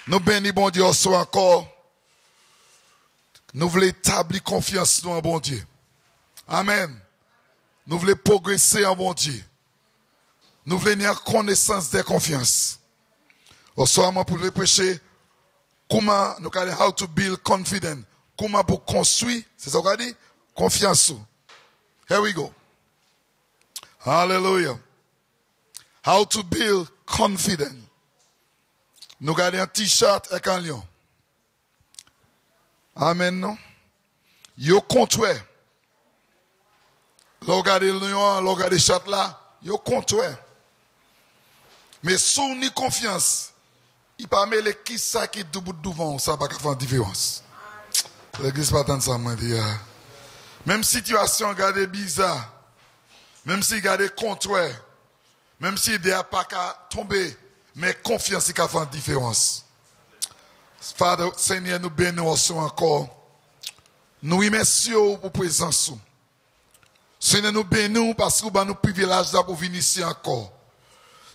Nous bénissons bon Dieu encore. Nous voulons établir confiance en bon Dieu. Amen. Nous voulons progresser en bon Dieu. Nous voulons avoir connaissance de confiance. Au soir, pour le prêcher, comment nous allons how to build confidence. Comment pour construire, c'est ça qu'on dit? Confiance. Here we go. Hallelujah. How to build confidence. Nous gardons un t-shirt avec un lion. Amen, non? Yo comptoir. Là, regardez le lion, là, regardez le chat là. Yo comptoir. Mais sous ni confiance, il pas mêler qui ça qui debout devant, ça va pas faire différence. L'église pas tant ça, moi, dire. Même situation, regardez bizarre. Même si regardez comptoir. Même si il n'y a pas qu'à tomber. Mais confiance, il va faire différence. Father, Seigneur, nous bénissons encore. Nous remercions pour présence. Seigneur, nous bénissons parce que nous avons le privilège pour venir ici encore.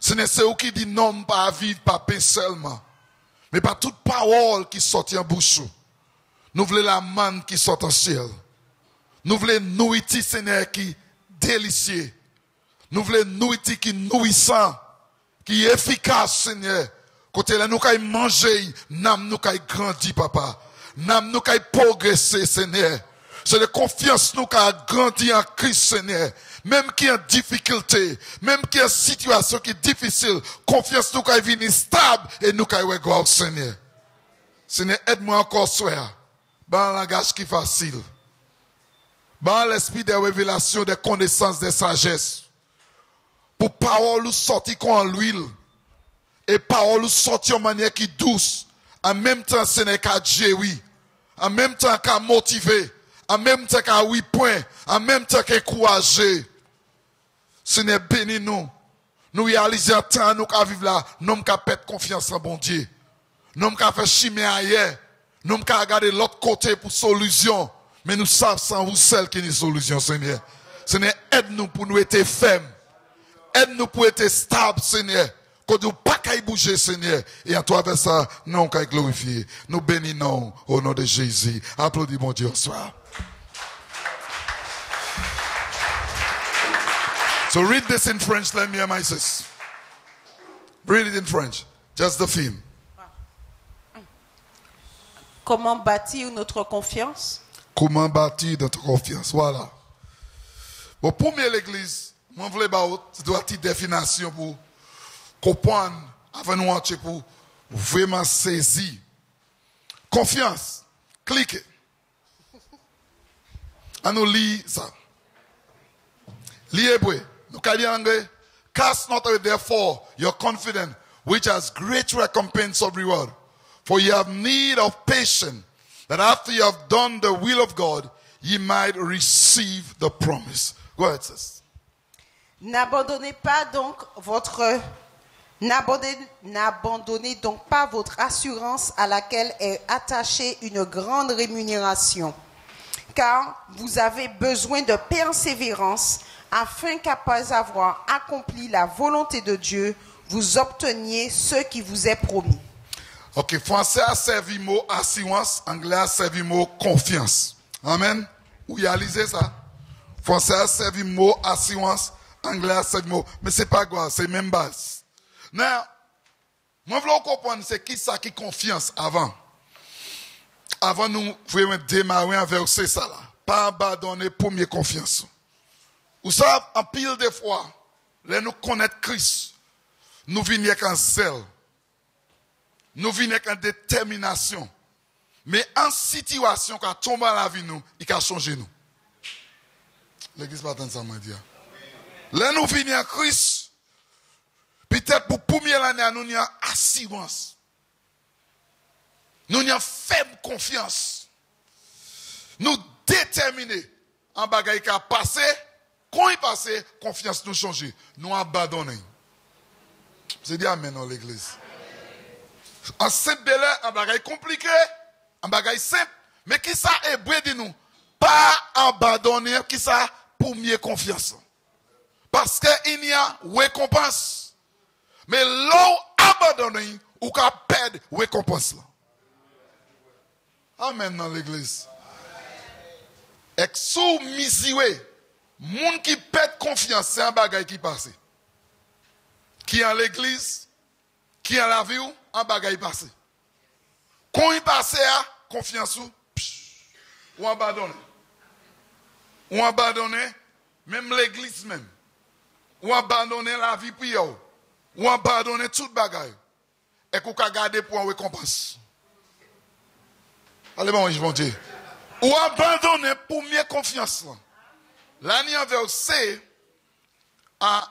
Seigneur, c'est vous qui dit non, pas à vivre, pas pain seulement. Mais pas toute parole qui sort en bouche. Nous voulons la manne qui sort en ciel. Nous voulons nourriture, Seigneur, qui délicieux. Nous voulons nourriture qui nourrissant, qui est efficace, Seigneur. Côté là, nous allons manger, nous allons grandir, papa. Nous allons progresser, Seigneur. C'est de confiance nous allons grandir en Christ, Seigneur. Même qui est en difficulté, même qui est en situation qui est difficile, confiance nous allons venir stable et nous allons voir, Seigneur. Seigneur, aide-moi encore, soir. Dans un langage qui est facile. Dans l'esprit de révélation, de connaissances, de sagesse. Pour parole sortir comme l'huile. Et parole sortir de manière qui douce. En même temps, ce n'est qu'à oui. En même temps qu'à motiver. En même temps qu'à 8 points. En même temps qu'à encourager. Seigneur, bénis nous. Nous réalisons un temps, nous qu'à vivre là. Nous qu'à perdre confiance en bon Dieu. Nous qu'à faire chimer ailleurs. Nous qu'à regarder l'autre côté pour solution. Mais nous savons sans vous celle qui est une solution, Seigneur. Seigneur, aide-nous pour nous être fermes. Aide-nous pour être stables, Seigneur. Quand nous pas qu'à bouger, Seigneur. Et à travers ça, nous qu'à glorifier. Nous bénissons au nom de Jésus. Applaudis mon Dieu, au soir. So read this in French, let me hear my sis. Read it in French. Just the theme. Comment bâtir notre confiance? Comment bâtir notre confiance? Voilà. Bon, pour l'église, moi, je voulais avoir une définition pour comprendre, avant nous entrer pour vraiment saisir. Confiance. Cliquez. On nous lit ça. Lisez, nous allons lire en anglais. Cast not away therefore your confidence, which has great recompense of reward. For you have need of patience, that after you have done the will of God, ye might receive the promise. Go ahead, sis. N'abandonnez donc pas votre assurance à laquelle est attachée une grande rémunération, car vous avez besoin de persévérance afin qu'après avoir accompli la volonté de Dieu, vous obteniez ce qui vous est promis. Ok, français a servi le mot assurance, anglais a servi le mot confiance. Amen. Vous réalisez ça? Français a servi le mot assurance, anglais a servi le mot. Mais c'est pas grave, c'est même base. Now, moi, je veux comprendre, c'est qui ça qui confiance avant? Avant nous, vraiment démarrer un verset ça là. Pas abandonner première confiance. Vous savez, en pile de fois, là nous connaître Christ, nous venons avec un zèle. Nous venons avec une détermination. Mais en situation qui a tombé dans la vie, il a changé nous. L'église pas tant ça, moi, dire. Là, nous venons à Christ. Peut-être pour la première année, nous avons assurance. Nous avons faible confiance. Nous déterminés en bagaille qui a passé. Quand il passe, confiance nous change. Nous abandonnons. C'est dit amen dans l'église. En simple délai, en bagaille compliqué, en bagaille simple. Mais qui ça est bré de nous? Pas abandonner, qui ça pour mieux confiance. Parce qu'il y a récompense. Mais l'eau abandonné, ou qu'à perdre récompense là. Amen dans l'église. Et sous miséré, moun qui perd confiance, c'est un bagage qui passe. Qui est en l'église, qui est en la vie, un bagage passe. Quand il passe à confiance ou abandonne. Ou abandonner même l'église même. Ou abandonner la vie prière. Ou abandonner toute bagaille. Et qu'on peut garder pour une récompense. Allez, bon, je vais dire. Ou abandonner pour mieux confiance. L'année en verset, à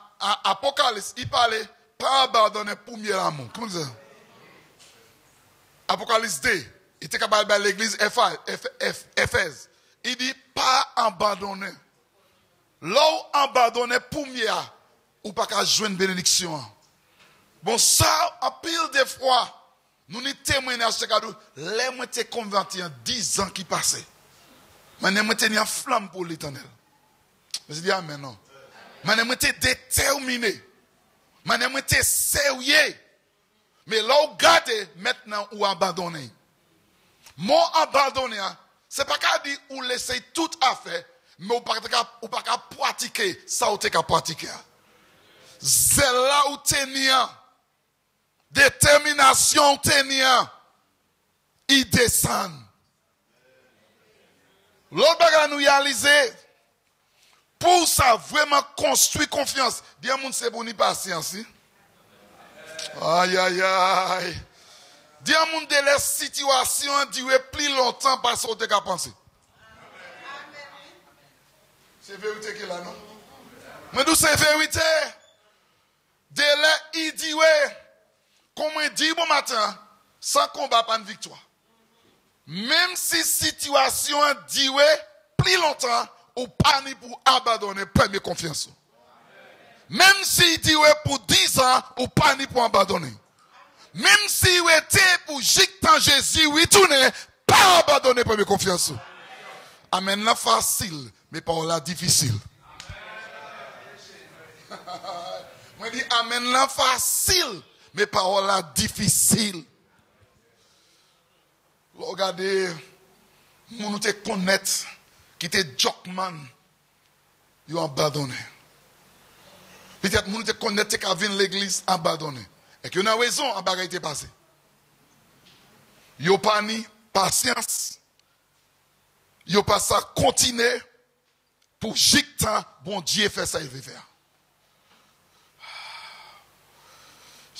Apocalypse, il parlait pas abandonner pour mieux l'amour. Comment ça? Apocalypse 2, il était capable de l'église Éphèse. Il dit pas abandonner. Là où abandonner pour mieux, ou pas qu'à jouer une bénédiction. Bon, ça, en pile de fois, nous nous témoignons à ce cadeau. Les moi t'es converti en 10 ans qui passaient. Mais nous t'es en flamme pour l'éternel. Je dis amen, non. Mais nous t'es déterminé. Mais nous t'es sérieux. Mais là où garder maintenant ou abandonner. Mon abandonner, c'est pas qu'à dire ou laisser tout à faire, mais ou pas qu'à pratiquer ça ou t'es qu'à pratiquer. C'est là où t'es niant. Détermination tenir, il descend. L'autre bagage nous réaliser, pour ça vraiment construire confiance. Dis à mon c'est bon ni patience. Aïe aïe aïe. Dis à mon de la situation durer plus longtemps parce qu'on t'a pensé. C'est vérité qu'il a non. Mais d'où c'est vérité? Délai il dit ouais. Comme on dit bon matin, sans combat, pas de victoire. Même si situation dit plus longtemps, ou pas ni pour abandonner première confiance. Même si dit pour 10 ans, ou pas ni pour abandonner. Même si vous était pour jicter Jésus, oui tourner, pas abandonner première confiance. Amen là facile, mais pas là difficile. Moi dis amen là facile. Mais paroles là difficiles. Regardez, nous te connaître qui était Jockman, ils ont abandonné. Peut-être nous te connaître qui a vu l'église abandonné. Et qu'il y a une raison en bagaille était passé. Ils n'ont pas ni patience. Ils n'ont pas ça continuer pour jicter bon Dieu fait ça il veut faire.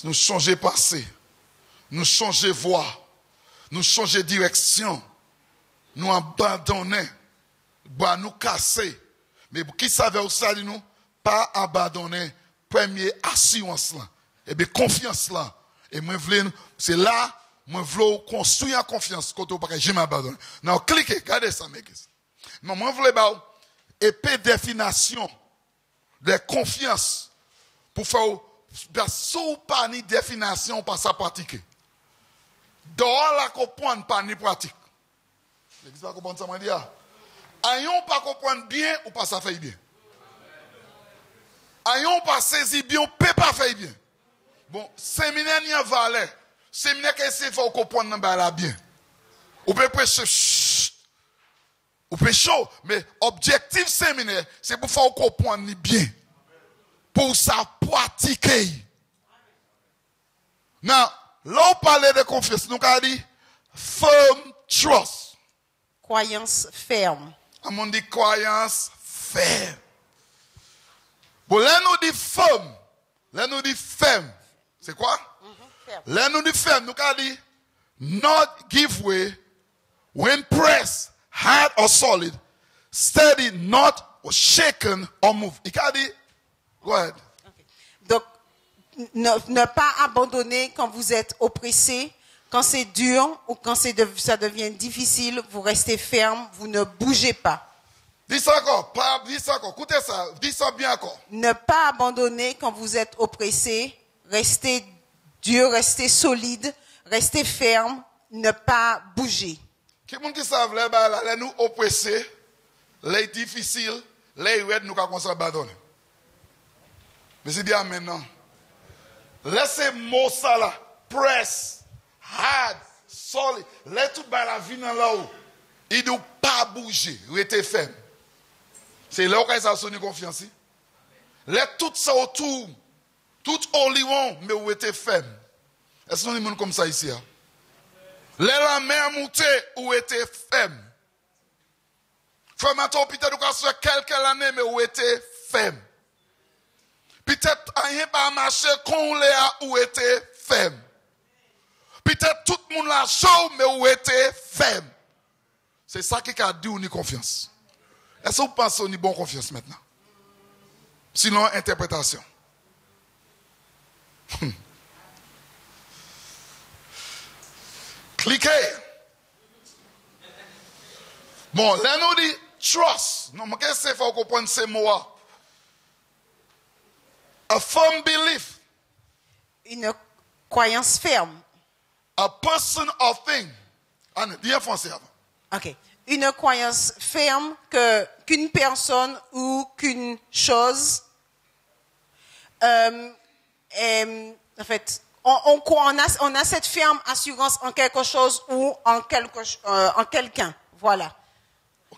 Nous changer passé, nous changer voie, nous changer direction, nous abandonner, nous casser. Mais qui savait où ça dit nous? Pas abandonner, première assurance là, et bien confiance là. Et moi c'est là, moi voulais construire en confiance quand on pas jamais abandonner. Non, cliquez, regardez ça mes gars. Non, moi voulais épée définition de confiance pour faire sous pas ni définition pas ça pratiquer. Dehors la comprendre pas ni pratique. L'église va comprendre ça moi dire. Ayon pas comprendre bien ou pas ça fait bien. Ayon pas saisir bien ou peut pas faire bien. Bon, séminaire n'y a valeur. Séminaire que c'est faut comprendre nan ba la bien. Ou peut prêcher ou peut chaud, mais objectif séminaire c'est pour faire comprendre ni bien. Pour ça pratiquer. Now, là on parle de confiance, nous avons dit firm trust. Croyance ferme. On dit croyance ferme. Bon, là nous dit firm. Là nous dit ferme. C'est quoi? Là nous dit ferme. Nous avons dit not give way when pressed, hard or solid, steady, not shaken or moved. Il a dit go ahead. Okay. Donc, ne pas abandonner quand vous êtes oppressé, quand c'est dur ou quand ça devient difficile, vous restez ferme, vous ne bougez pas. Dis ça encore, dis ça encore, écoutez ça, dis ça bien encore. Ne pas abandonner quand vous êtes oppressé, restez dur, restez solide, restez ferme, ne pas bouger. Quelqu'un qui savent, là, nous oppressés, les difficiles, les raids, nous avons abandonner. Mais c'est bien maintenant. Laissez mot ça là. press, hard, solide. Les tout bas la vie dans là-haut. Il ne doit pas bouger, rester ferme. C'est là où ça sonne confiance. Les tout ça autour, tout only one, mais où était ferme. Est-ce qu'on est monde comme ça ici? Hein? Les la mer montée, où était ferme. Ferme à ton peut-être qu'on soit quelques années, mais où était ferme. Peut-être rien pas marché qu'on l'a où était ferme. Peut-être tout le monde l'a chaud, mais où était ferme. C'est ça qui a dit ou ni confiance. Est-ce que vous pensez qu'on a bonne confiance maintenant? Sinon, interprétation. Cliquez. Bon, là nous dit trust. Non, mais qu'est-ce que c'est faut comprendre ces mots? A firm belief. Une croyance ferme. A person or thing. Bien français avant. Ok. Une croyance ferme qu'une personne ou qu'une chose, en fait, on a cette ferme assurance en quelque chose ou en quelqu'un. Voilà.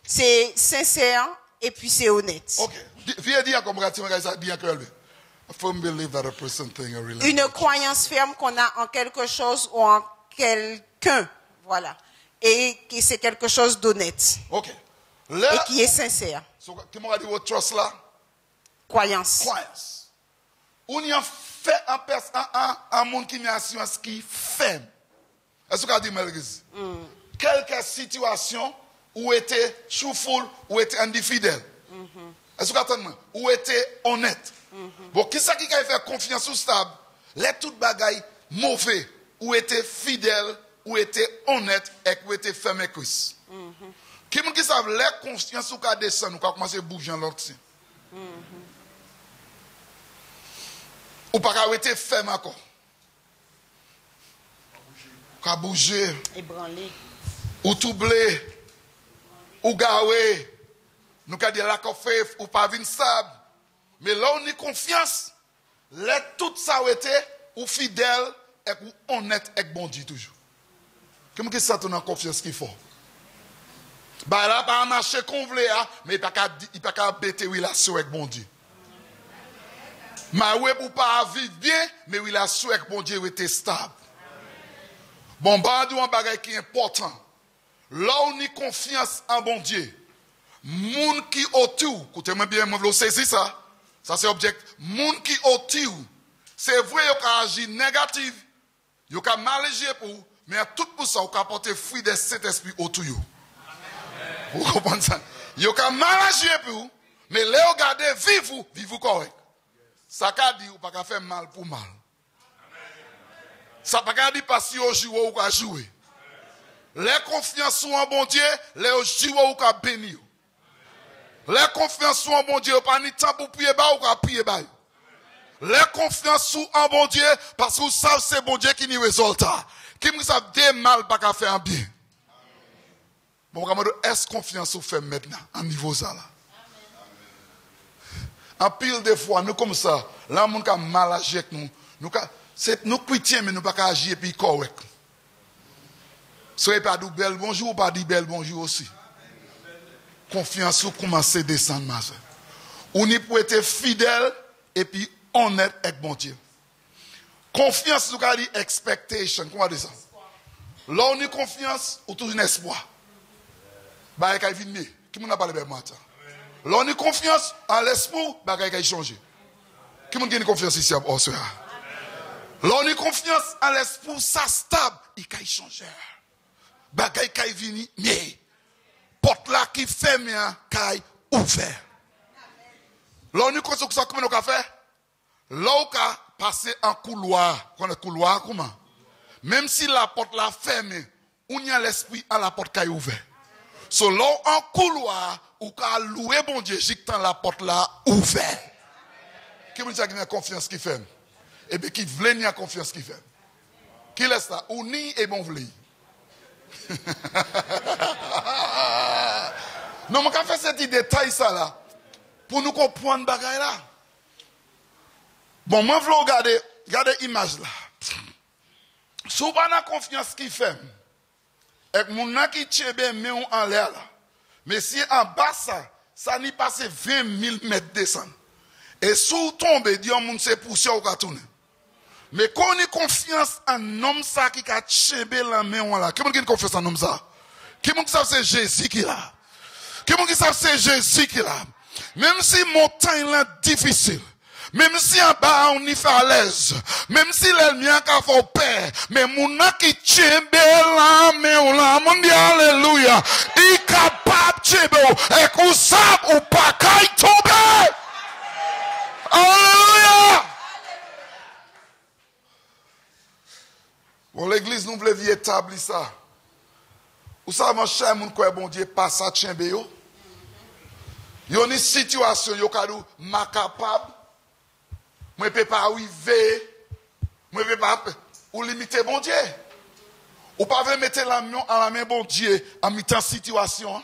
C'est sincère et puis c'est honnête. Ok. Viens dire comme ça bien que a firm belief that a person thing or relationship. Une croyance ferme qu'on a en quelque chose ou en quelqu'un. Voilà. Et que c'est quelque chose d'honnête. Ok. Et qui est sincère. Qui m'a dit votre trust là? Croyance. Croyance. On y a fait un monde qui n'a assurance qui ferme. Est-ce que vous avez dit, Melgis? Quelque situation où était truthful, où était infidèle. Est-ce que vous avez dit? Où était honnête. Bon, qui c'est qui a fait confiance ou stable? Les toutes bagailles mauvais, où était fidèle, où était honnête et où était ferme et Christ. Qui qui savent les confiance ou qu'a descendre, ou qu'a commencer à bouger dans l'autre. Ou pas qu'à être ferme encore. Qu'à bouger. Ébranler. Ou troubler. Ou garer. Nous qu'à dire lack of faith ou pas vin stable. Mais là on a confiance. Les tout ça ou était ou fidèle et ou honnête et bon Dieu toujours. Comment que ça ton confiance qu'il faut? Bah là pas marcher convlé mais il pas qu'à bêter relation avec bon Dieu. Mais ouais pour pas vivre bien mais relation avec bon Dieu était stable. Bon bah un bagage qui est important. Là on a confiance en bon Dieu. Moun qui autour, écoutez-moi bien, moi vous saisissez ça. Ça c'est object. Moun qui autour, c'est vrai yo ka agir négatif, yo ka mal agir pour, mais à tout pour ça yo ka porter fruit de cet esprit autour yo. Vous comprenez ça? Yo ka mal agir pour, mais là yo garder vivre correct. Ça ka dit ou pas ka faire mal pour mal. Ça pas ka dit parce que yo joue ou ka jouer. Les confiance en bon Dieu, les joue ou ka bénir. Les confiance en bon Dieu, pas ni temps pour prier bas ou ka prier bas. Les confiance en bon Dieu, parce que vous savez c'est bon Dieu qui n'y résultat. Qui me savent des mal pas qu'à faire un bien. Bon, est-ce confiance vous fait maintenant, à niveau ça là? En pile de fois, nous comme ça, là, on a mal agi avec nous. Nous chrétiens, mais nous pas agir puis correct. Soyez pas dit bel bonjour ou pas dit bel bonjour aussi. Confiance vous commence à descendre, ma soeur. On y peut être fidèle et puis honnête avec bon Dieu. Confiance, nous avons dit expectation. Comment dire ça? Là, on a confiance, ou toujours un espoir. Bah, il y a une qui m'a parlé de moi. Là, on a confiance en l'espoir, bah, il y a changé. Qui m'a donné confiance ici, oh, soeur? Là, on a confiance en l'espoir, ça stable, il y a changé. Bah, il y a venu, mais, porte là qui ferme, il y a ouvert. Là, on a confiance, comment on a fait? Là, on a passé en couloir. Qu'on a couloir, comment? Même si la porte l'a fermée, on y a l'esprit à la porte qui est ouverte. So là, en couloir, ou qu'à louer bon Dieu, j'ai tant la porte là ouverte. Qui me dit qu'il y a confiance qui ferme? Et bien, qui veut n'y a confiance qui ferme? Qui laisse là? Ou ni et bon vle. Non, mais quand fait ce petit détail ça là, pour nous comprendre bagaille là. Bon, moi, je veux regarder l'image là. Si pas la confiance qui fait, et mon nan qui tchebe mais on en l'air là. Mais si en bas ça n'y passe 20 000 mètres descend. Et sous tombe, Dieu moun se poussière ou ka tourner. Mais quand on a confiance en homme ça qui a tchebe la main on là. Qui moun qui a confiance en homme ça? Qui moun qui savent c'est Jésus qui là? Qui moun qui savent c'est Jésus qui là? Même si montagne là difficile. Même si en bas on y fait à l'aise, même si l'ennemi a fait peur, mais mon qui tchebe la mais on la mon dit alléluia, il capable tchebe et qu'on sape ou pas qu'à tomber. Alléluia. Bon l'église nous voulons établir ça. Vous savez mon cher mon quoi bon Dieu pas ça tchebe yo. Yo une situation yo kadou ma capable. Moi, je ne peux pas arriver, moi, je ne peux pas ou limiter bon Dieu. Ou pas mettre la main en la main bon Dieu en mettant situation.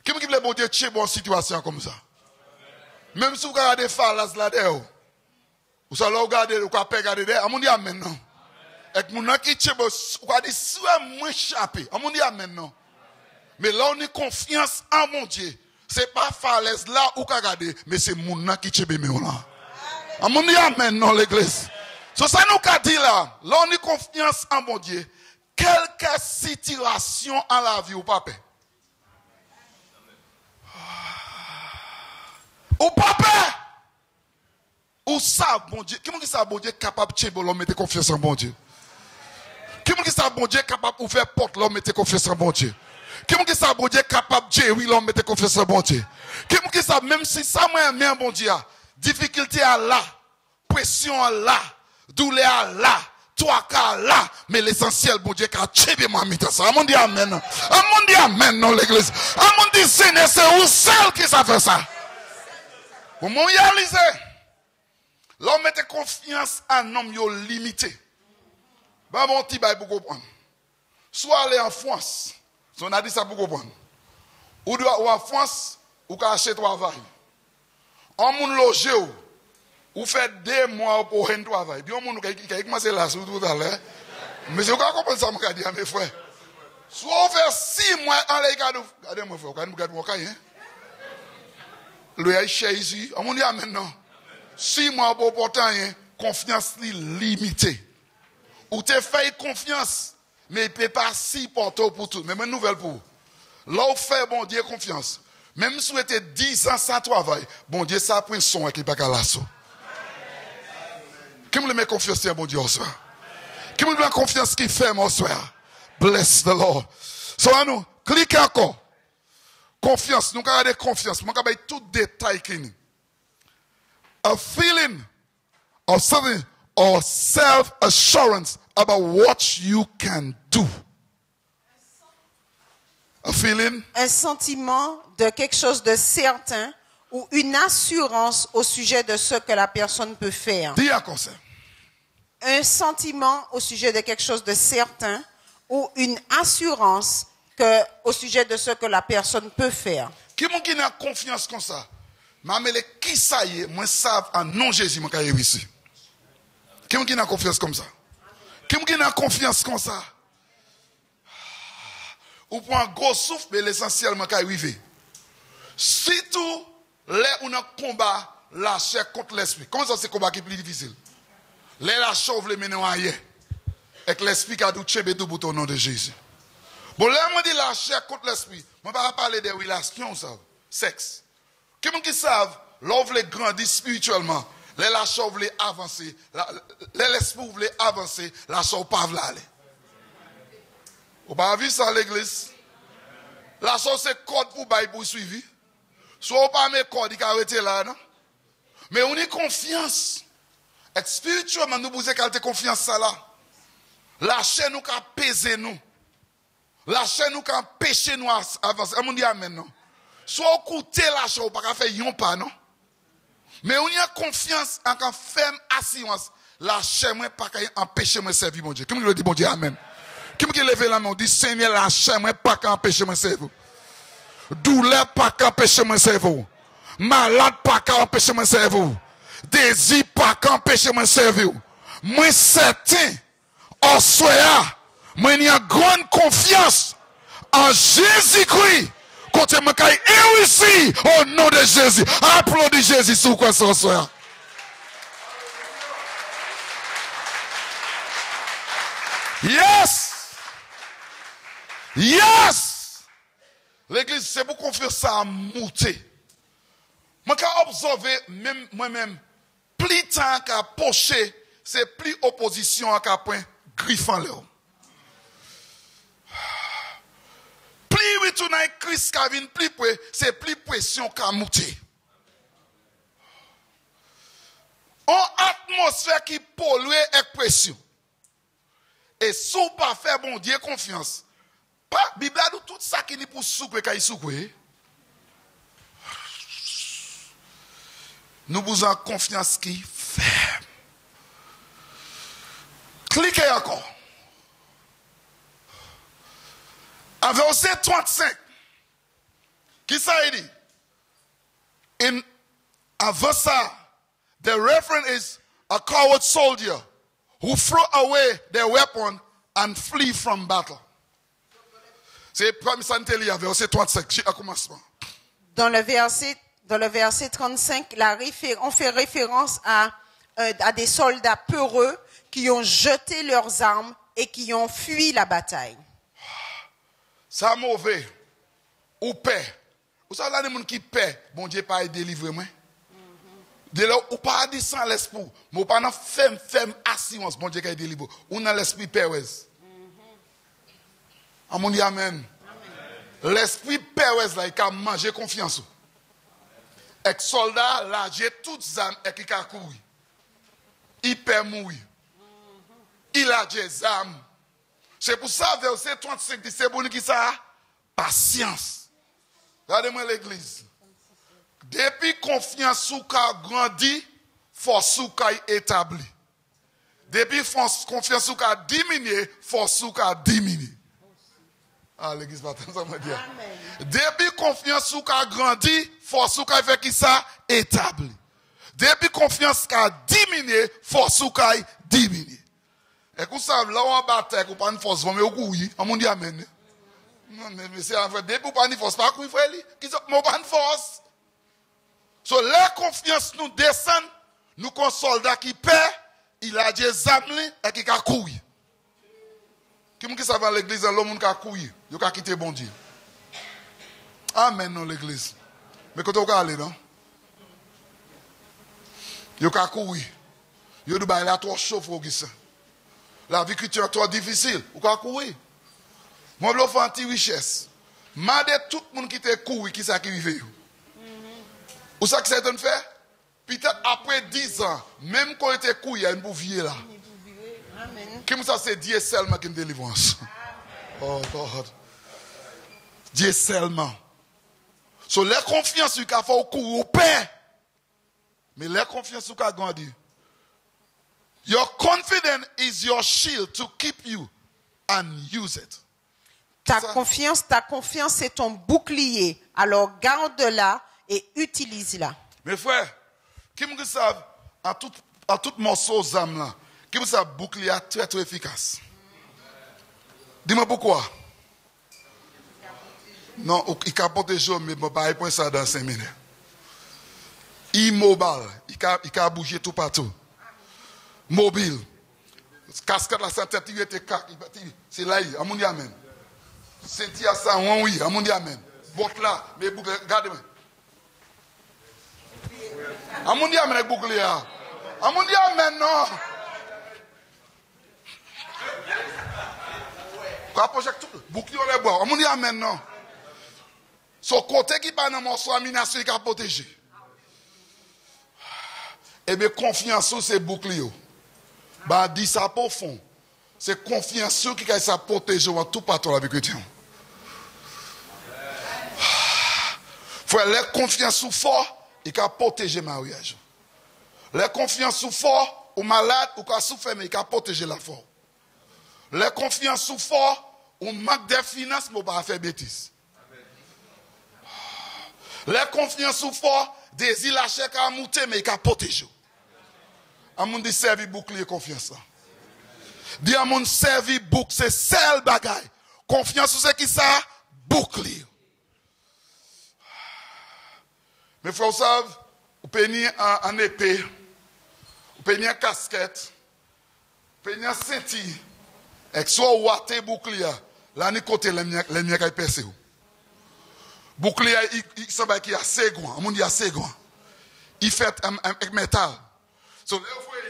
Qui me dit le bon Dieu tient bonne situation comme ça? Même si vous regardez Falas là-dedans, vous allez regarder, vous allez regarder derrière, on dit amen non. Et que mon qui tient bon, vous allez dire, si vous moins échappé, on dit amen non. Mais là, on a confiance en mon Dieu. Ce n'est pas Falas là où vous regardez, mais c'est mon qui tient bon là. Amen, amen, non, l'église. So, ça nous a dit là, on a confiance en mon Dieu. Quelque situation en la vie ou pas paix. Ou pas paix. Ou ça, bon Dieu. Qui m'a dit ça, bon Dieu, capable de tirer l'homme, mettez confiance en bon Dieu. Qui m'a dit ça, bon Dieu, capable d'ouvrir porte l'homme, mettez confiance en bon Dieu. Qui m'a dit ça, bon Dieu, capable de gérer l'homme, mettez confiance en bon Dieu. Qui m'a dit ça, même si ça m'a aimé, bon Dieu. Difficulté à là, pression à là, douleur à là, toi à là, mais l'essentiel, bon Dieu, qu'a tchébé ma mita ça. Amon dit amen. Amon dit amen dans l'église. Amon dit Seigneur, c'est vous seul qui ça fait ça. Pour moi, réaliser. L'homme mette confiance en homme, yo limité. Ben, bon, petit bail pour comprendre. Soit aller en France, on a dit ça pour comprendre. Ou en France, ou qu'à acheter travail. On moun loge ou fait 2 mois pour un travail. Puis on moun qui commencé là sur tout à l'heure. Mais je comprends ça me dire mes frères. Soit on fait 6 mois en les gars, regardez moi frère, regardez moi cahier. Le Aïcha ici, on dit maintenant. 6 mois pour pourtant confiance limitée. Ou te fait confiance, mais il peut pas si porter pour tout. Mais une nouvelle pour vous. Là où fait bon Dieu confiance. Même si vous êtes 10 ans sans travail, bon Dieu, ça a pris son et qui n'est pas qu'à l'assaut. Qui me met confiance en bon Dieu au soir? Qui me met confiance qui fait mon soir? Bless the Lord. So, nous, cliquez encore. Confiance, nous regardons confiance. Nous regardons tout détail qui nous. A feeling of something or self-assurance about what you can do. A feeling. Un sentiment de quelque chose de certain ou une assurance au sujet de ce que la personne peut faire. Dis à quoi ça? Un sentiment au sujet de quelque chose de certain ou une assurance au sujet de ce que la personne peut faire. Qui a confiance comme ça? Mais qui ça y est, moi savent en nom Jésus, moi j'ai réussi. Qui a confiance comme ça? Qui a confiance comme ça? Ou pour un gros souffle, mais l'essentiellement qui arrive. Si tout, là où on a combat la chair contre l'esprit. Comment ça c'est combat qui est plus difficile? Là la chair veut mener en ailleurs. Et que l'esprit qui a tout chébé tout au nom de Jésus. Bon, là on dit la chair contre l'esprit. Je ne vais pas parler des relations, ça. Sexe. Qui savent, l'on veut grandir spirituellement. Là la chair veut avancer. L'esprit veut avancer. La chair pas veut aller. Vous n'avez pas vu ça à l'église? La chose c'est code pour suivre. Soit pas mes codes qui arrêté là, non? Mais on a confiance. Et spirituellement, nous vous avez confiance ça là. La chaîne nous a pesé nous. La chaîne nous a empêché nous avancer. On dit amen, non? Soit écouter la chaîne, ou pas faire yon pas, non? Mais on a confiance en une ferme assurance. La chaîne ne pas empêcher moi servir mon Dieu. Qui me dit bon Dieu, amen? Qui me lève la main, dit Seigneur, la chaîne ne pas empêcher moi servir. Douleur pas empêcher moi servir. Malade pas empêcher moi servir. Désir pas empêcher moi servir. Moi certain, En soya, moi, il y a grande confiance en Jésus-Christ. Quand je me réussi au nom de Jésus. Applaudis Jésus sous quoi ça soya. Yes! Yes! L'église, c'est pour qu'on fasse ça à monter. Moi, quand observer, même moi-même, plus temps qu'à pocher, c'est plus opposition à qu'à point griffant là. Plus retourner Christ qui vient plus près, c'est plus pression qu'à monter. En atmosphère qui pollue avec pression. Et si vous pas faire bon Dieu confiance, pas Bible a dit tout ça qui est pour souper quand il soupe. Nous vous avons confiance qui ferme. Cliquez encore. En verset 35, qui ça dit? Avant ça, the reference is a coward soldier who throw away their weapon and flee from battle. C'est premier santélie, verset 35, à commencement. Dans le verset 35, on fait référence à des soldats peureux qui ont jeté leurs armes et qui ont fui la bataille. Ça mauvais ou paix. Vous savez là des gens qui paient, bon Dieu pas délivrer moi. De là ou pas dit sans l'esprit, mais pas dans ferme assurance bon Dieu qui délivre. On a l'esprit pérez. Amen dit amen. L'esprit pérez là il a mangé confiance. Et soldat là j'ai toutes armes et qui a couru. Il peut mourir. Il a des armes. C'est pour ça, verset 35, c'est bon qui ça? Patience. Regardez-moi l'église. Depuis confiance sous qu'a grandi, force sous qu'a établi. Depuis confiance sous qu'a diminué, force sous qu'a diminué. Ah, l'église va ça me dire. Depuis confiance sous qu'a grandi, force sous qu'a fait qui ça? Établi. Depuis confiance qu'a diminué, force sous qu'a diminué. Et vous savez, là où on bataille, vous pas une force, vous avez courir. On dit amen. Non, mais c'est en fait, depuis vous pas une force, pas courir, frère, qui sont pas une force. So, la confiance nous descend, nous comme soldats qui paient, il a des âmes et qui a courir. Qui savent dans l'église, l'homme qui a courir, il a quitté bon Dieu. Amen, non, l'église. Mais quand on aller, non? Il a courir. Il a trop chaud pour ça. La vie est trop difficile. Ou quoi courir? Moi, je veux faire une richesse. Mande tout le monde qui te courir, qui ça qui vive. Ou ça que c'est un fait? Peut-être après 10 ans, même quand il était courir, il y a une bouvier là. Comme ça, c'est Dieu seulement qui me délivre. Oh God. Dieu seulement. So, la confiance qu'il a fait au courir au Père. Mais la confiance qu'il a grandi. Your confidence is your shield to keep you and use it. Ta confiance, c'est ton bouclier. Alors garde-la et utilise-la. Mes frères, qui me savent à tout morceau d'âme là, qui me savent bouclier très très efficace. Dis-moi pourquoi. Non, il capote des jours, mais je ne vais pas répondre ça dans 5 minutes. Immobile, il a bougé tout partout. Mobile. Casquette la santé, c'est là, amen dit amen. C'est à ça, oui, amen dit amen. Votre là, mais boucle, regardez-moi. Amen dit amen avec boucle là. Amen dit amen, non. Quoi, projet tout, boucle on les bois. Amen dit amen, non. Son côté qui pas dans mon morceau, amination, il a protégé. Et bien, confiance, c'est bouclier. Bah, dit ça pour fond. C'est confiance qui a protégé en tout partout la vie chrétienne. Frère, la confiance sous fort, il a protégé mariage. La confiance sous fort, ou malade, ou qui a souffert, mais il a protégé la force. La confiance sous fort, ou manque de finances, mais il n'a pas fait bêtise. La confiance sous fort, des îles à chèque à monter, mais il a protégé. À mon dit servir bouclier confiance. Dis à mon servi bouc, c'est seul bagaille. Confiance c'est qui ça? Bouclier. Mes frères, vous savez, vous peignez en épée, vous peignez en casquette, vous peignez en ceinture, et que soit ouaté bouclier, là, ni côté les miens qui percent. Bouclier, il semble qu'il y a assez grand, on dit assez grand. Il fait un métal. So, là, vous voyez,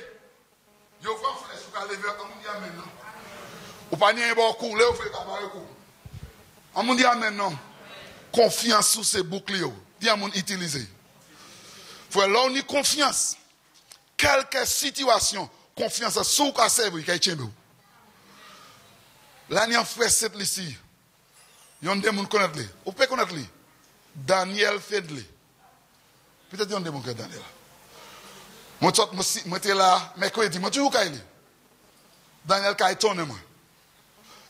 vous voyez, vous allez lever, on dit maintenant. Vous prenez un bon coup, là, vous faites un coup. On dit maintenant, confiance sur ces boucliers. Dis à mon utiliser. Faut là on y confiance. Quelque situation, confiance sur quoi servir qui est là ni en frère cette ici. Yon des moun connaître lui. Ou peut connaître lui. Daniel Fedley. Peut-être yon des moun connaître Daniel. Moi j'étais là mercredi, moi toujours Kaili. Daniel kay tourne moi.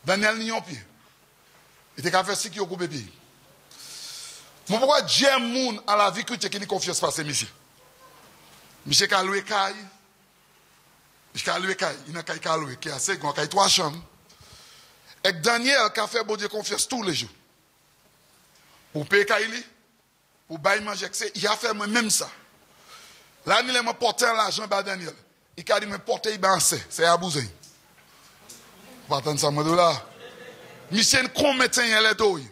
Daniel ni yon pied. Il était qu'à faire ce qui au coupe pied. Mais pourquoi j'aime moun à la vie que tu as confiance face à monsieur? Monsieur a loué caille. Monsieur a loué caille. Il n'a qu'à louer qui a assez grand, qui a 3 chambres. Et Daniel qui a fait bon Dieu confiance tous les jours. Pour payer caille, pour bailler manger, il a fait même ça. Là, il m'a porté l'argent à Daniel. Il a dit me porter c'est abusé. Vous attendez ça, moi de là. Monsieur combien de temps il est doué?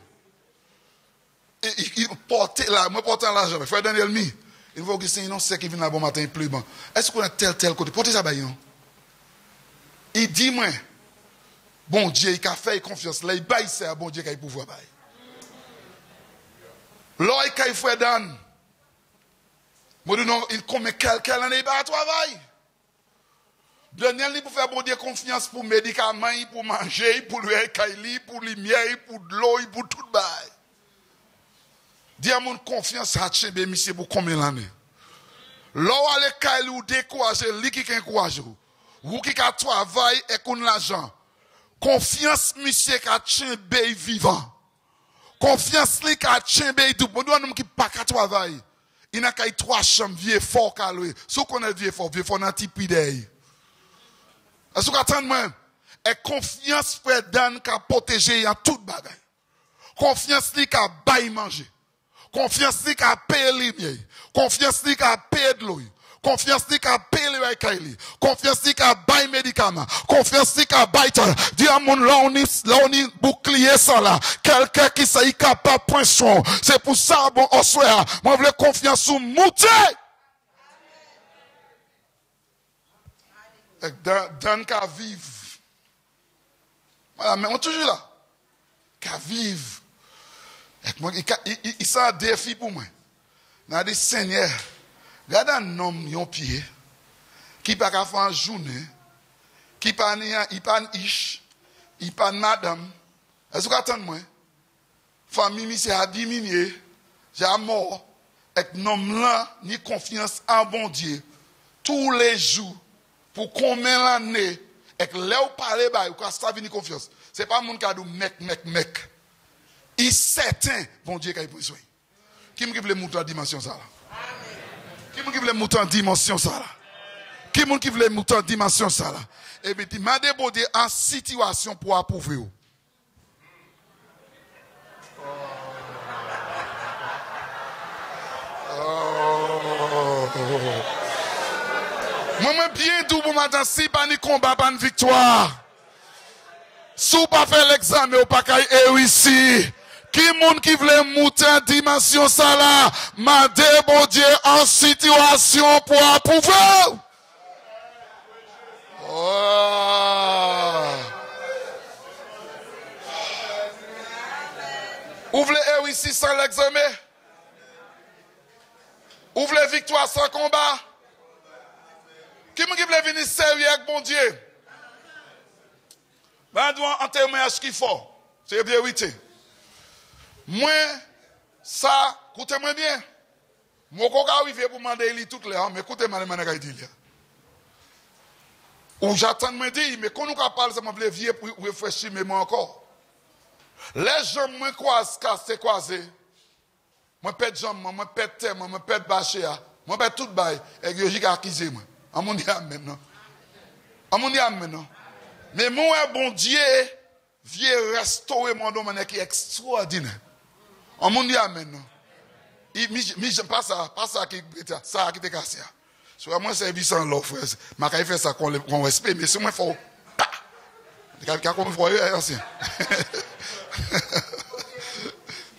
Il porte là, moi porte l'argent. Frère Daniel mi, il va dire non c'est qui vient là bon matin il pleut bon. Est-ce qu'on a tel côté portez ça baillon. Il dit moi bon Dieu il a fait confiance là il baille c'est bon Dieu qui a pouvoir bailler. Là il frère Dan. Moi dis non il commet quelle année il va travailler. Daniel il pour faire bon Dieu confiance pour médicaments, pour manger, pour lui pour lumière, pour de l'eau, pour tout bail. Dis à mon confiance à Tchembe, monsieur, pour combien d'années? Là où aller Kaili ou décourager, lui qui encourage ou qui travaille et qu'on l'argent. Confiance, monsieur, qu'à Tchembe vivant. Confiance, lui, qu'à Tchembe tout. Bon, nous, qui pas qu'à travailler. Il n'a qu'à 3 chambres, vieux fort, qu'à louer. Si on connaît vieux fort, n'a tipi d'œil. Est-ce qu'on attend moi? Et confiance, frère Dan, qu'à protéger en toute bagaille. Confiance, lui, qu'à bailler manger. Confiance li ka paye lumière. Confiance li ka paye de l'eau. Confiance li ka paye le kaili. Confiance li ka bail médicament. Confiance li ka bail tal. Dis à mon là on bouclier ça là. Quelqu'un qui ça y capable point son. C'est pour ça bon on souhaite. Moi veux confiance sur monter. Dan ka vive. Voilà, mais on toujours là. Ka vive. Il s'est un défi pour moi. Il a dit, Seigneur, regarde un homme, yon pied, qui n'a pas fait une journée, qui n'a pas ish, il pas madame. Est-ce que vous attendez moi? Famille, c'est à diminuer, j'ai mort, et l'homme là, ni confiance en bon Dieu, tous les jours, pour combien d'années, et que là où parler, ou quand ça vient confiance. Ce n'est pas mon cas de mec. Il est certain, bon Dieu, qu'il a besoin. Qui me veut monter en dimension ça là? Qui me veut monter en dimension ça là? Qui me veut monter en dimension ça là? Et bien, il m'a débordé en situation pour approuver. Moi, bien doux pour matin, si pas ni combat, pas ni victoire. Si vous pas faire l'examen, vous pas réussir. Qui moun qui voulait monter en dimension ça là, m'a débordé en situation pour approuver. Oh. Vous voulez réussir sans l'examen? Vous voulez victoire sans combat? Qui voulait venir sérieux avec bon Dieu? Ben, en témoignage qu'il faut. C'est la vérité. Moi, ça, écoutez-moi bien. Moi, quand j'arrive pour demander lui toutes les ans, mais écoutez-moi, je vais dire. Ou j'attends de me dire, mais quand nous parlons, ça m'a voulu vieux pour réfléchir, mais moi encore. Les gens me croisent, moi pète jambes, moi pète terre, moi pète bâché, moi pète tout bail, et je suis accusé, moi. À mon diable maintenant. À mon diable maintenant. Mais moi, bon Dieu, vient restaurer mon domaine qui est extraordinaire. On m'a dit amen. Non? Pas ça qui est cassé. Soit moi, c'est sans l'eau, frère. Ma fait ça qu'on respecte, mais c'est moi, il faut. Quelqu'un comme vous voyez, ancien.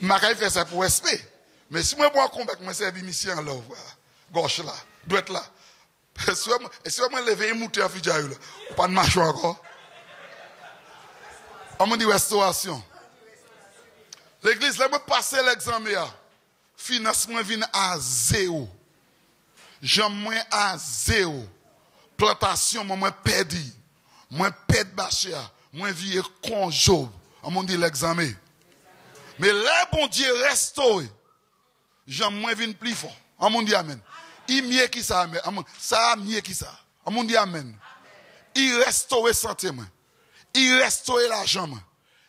Ma fait ça pour respect. Mais si moi, je combattre, moi, c'est mission là, gauche là, droite là. Et si moi, lever un mouton à Fidjaï, pas de marche encore. On me dit restauration. L'église, là, moi, passer l'examen, financement vient à zéro. J'en moins à zéro. Plantation, moi, perdu. Moi, perdu bâché. Moi, vie conjob. On me dit l'examen. Mais là, bon Dieu, restaure. J'en moins vient plus fort. On me dit amen. Il mieux qui ça, amen. Ça mieux qui ça. On me dit amen. Il restaure santé, moi. Il restaure l'argent, moi.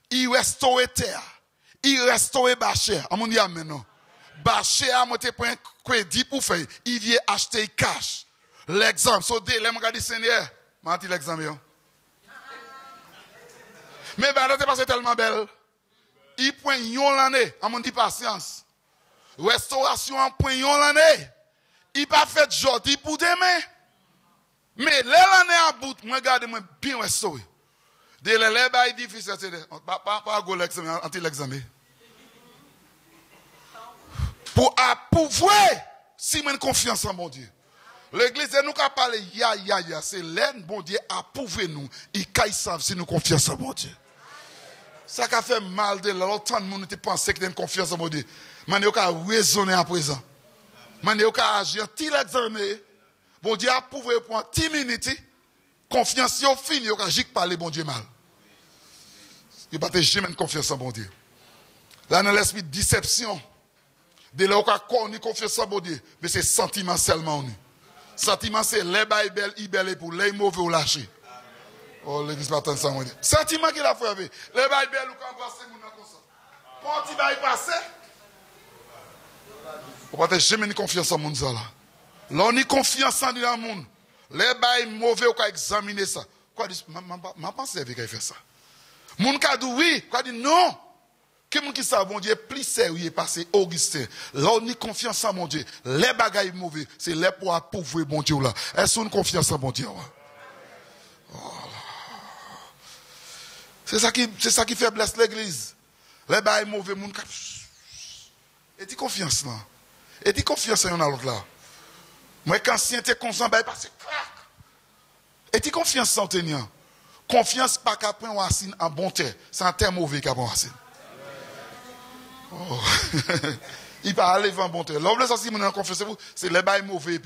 Il restaure terre. Il restaure bâché. On me dit amen, non. Bâché a monté pour un crédit pour faire. Il vient acheter cash. L'exemple. So, dès là, je regarde le Seigneur. Je dis l'exemple. Mais ben, c'est passé tellement belle. Il prend yon l'année. On me dit patience. Restauration en point yon l'année. Il pas fait aujourd'hui pour demain. Mais l'année à bout, moi, regardez-moi bien restauré. Dès les bails difficiles, pas go l'examen, anti-l'examen. Pour approuver si nous confiance en mon Dieu. L'église, nous qu'à parler, c'est l'aide, bon Dieu, approuver nous. Ils savent si nous confiance en mon Dieu. Ça qui a fait mal de l'autre de monde qui pensait que nous confiance en mon Dieu. Maintenant, nous avons raisonné à présent. Maintenant, nous avons agi, tout l'examen. Bon Dieu, approuver pour 10 minutes. Confiance, au fini, nous avons parler, bon Dieu, mal. Il n'y a pas jamais de confiance en bon Dieu. Là, dans l'esprit de déception, dès lors qu'on a confiance en bon Dieu, mais c'est sentiment seulement. Sentiment, c'est les bails belles pour les mauvais ou lâcher. Oh, l'église pas tant ça. Sentiment qu'il a fait. Les bails belles ou quand passer, mon comme ça. Quand il va y passer, on ne peut jamais de confiance en monde ça là. Là, on a confiance en le monde. Les bails mauvais, on peut examiner ça. Quoi dit, ma pensée avec qu'il fait ça. Moun ka dit oui, quoi dit non. Que moun qui savent, mon Dieu, plus sérieux passé Augustin. Là, on a confiance en mon Dieu. Les bagailles mauvais, c'est les pour appauvrir mon Dieu là. Est-ce qu'on a confiance en mon Dieu? Oh. C'est ça qui fait blesser l'église. Les bagailles mauvais, moun ka. Et dis confiance là. Et dis confiance en l'autre là. Moi, quand si t'es conscient, bah, parce que. Et dis confiance en tenir. Confiance pas qu'à prendre racine en bonté. C'est un terme mauvais qu'à prendre racine. Oh. Il va aller en bonté. L'homme, ça, si vous avez confiance, c'est les bails mauvais.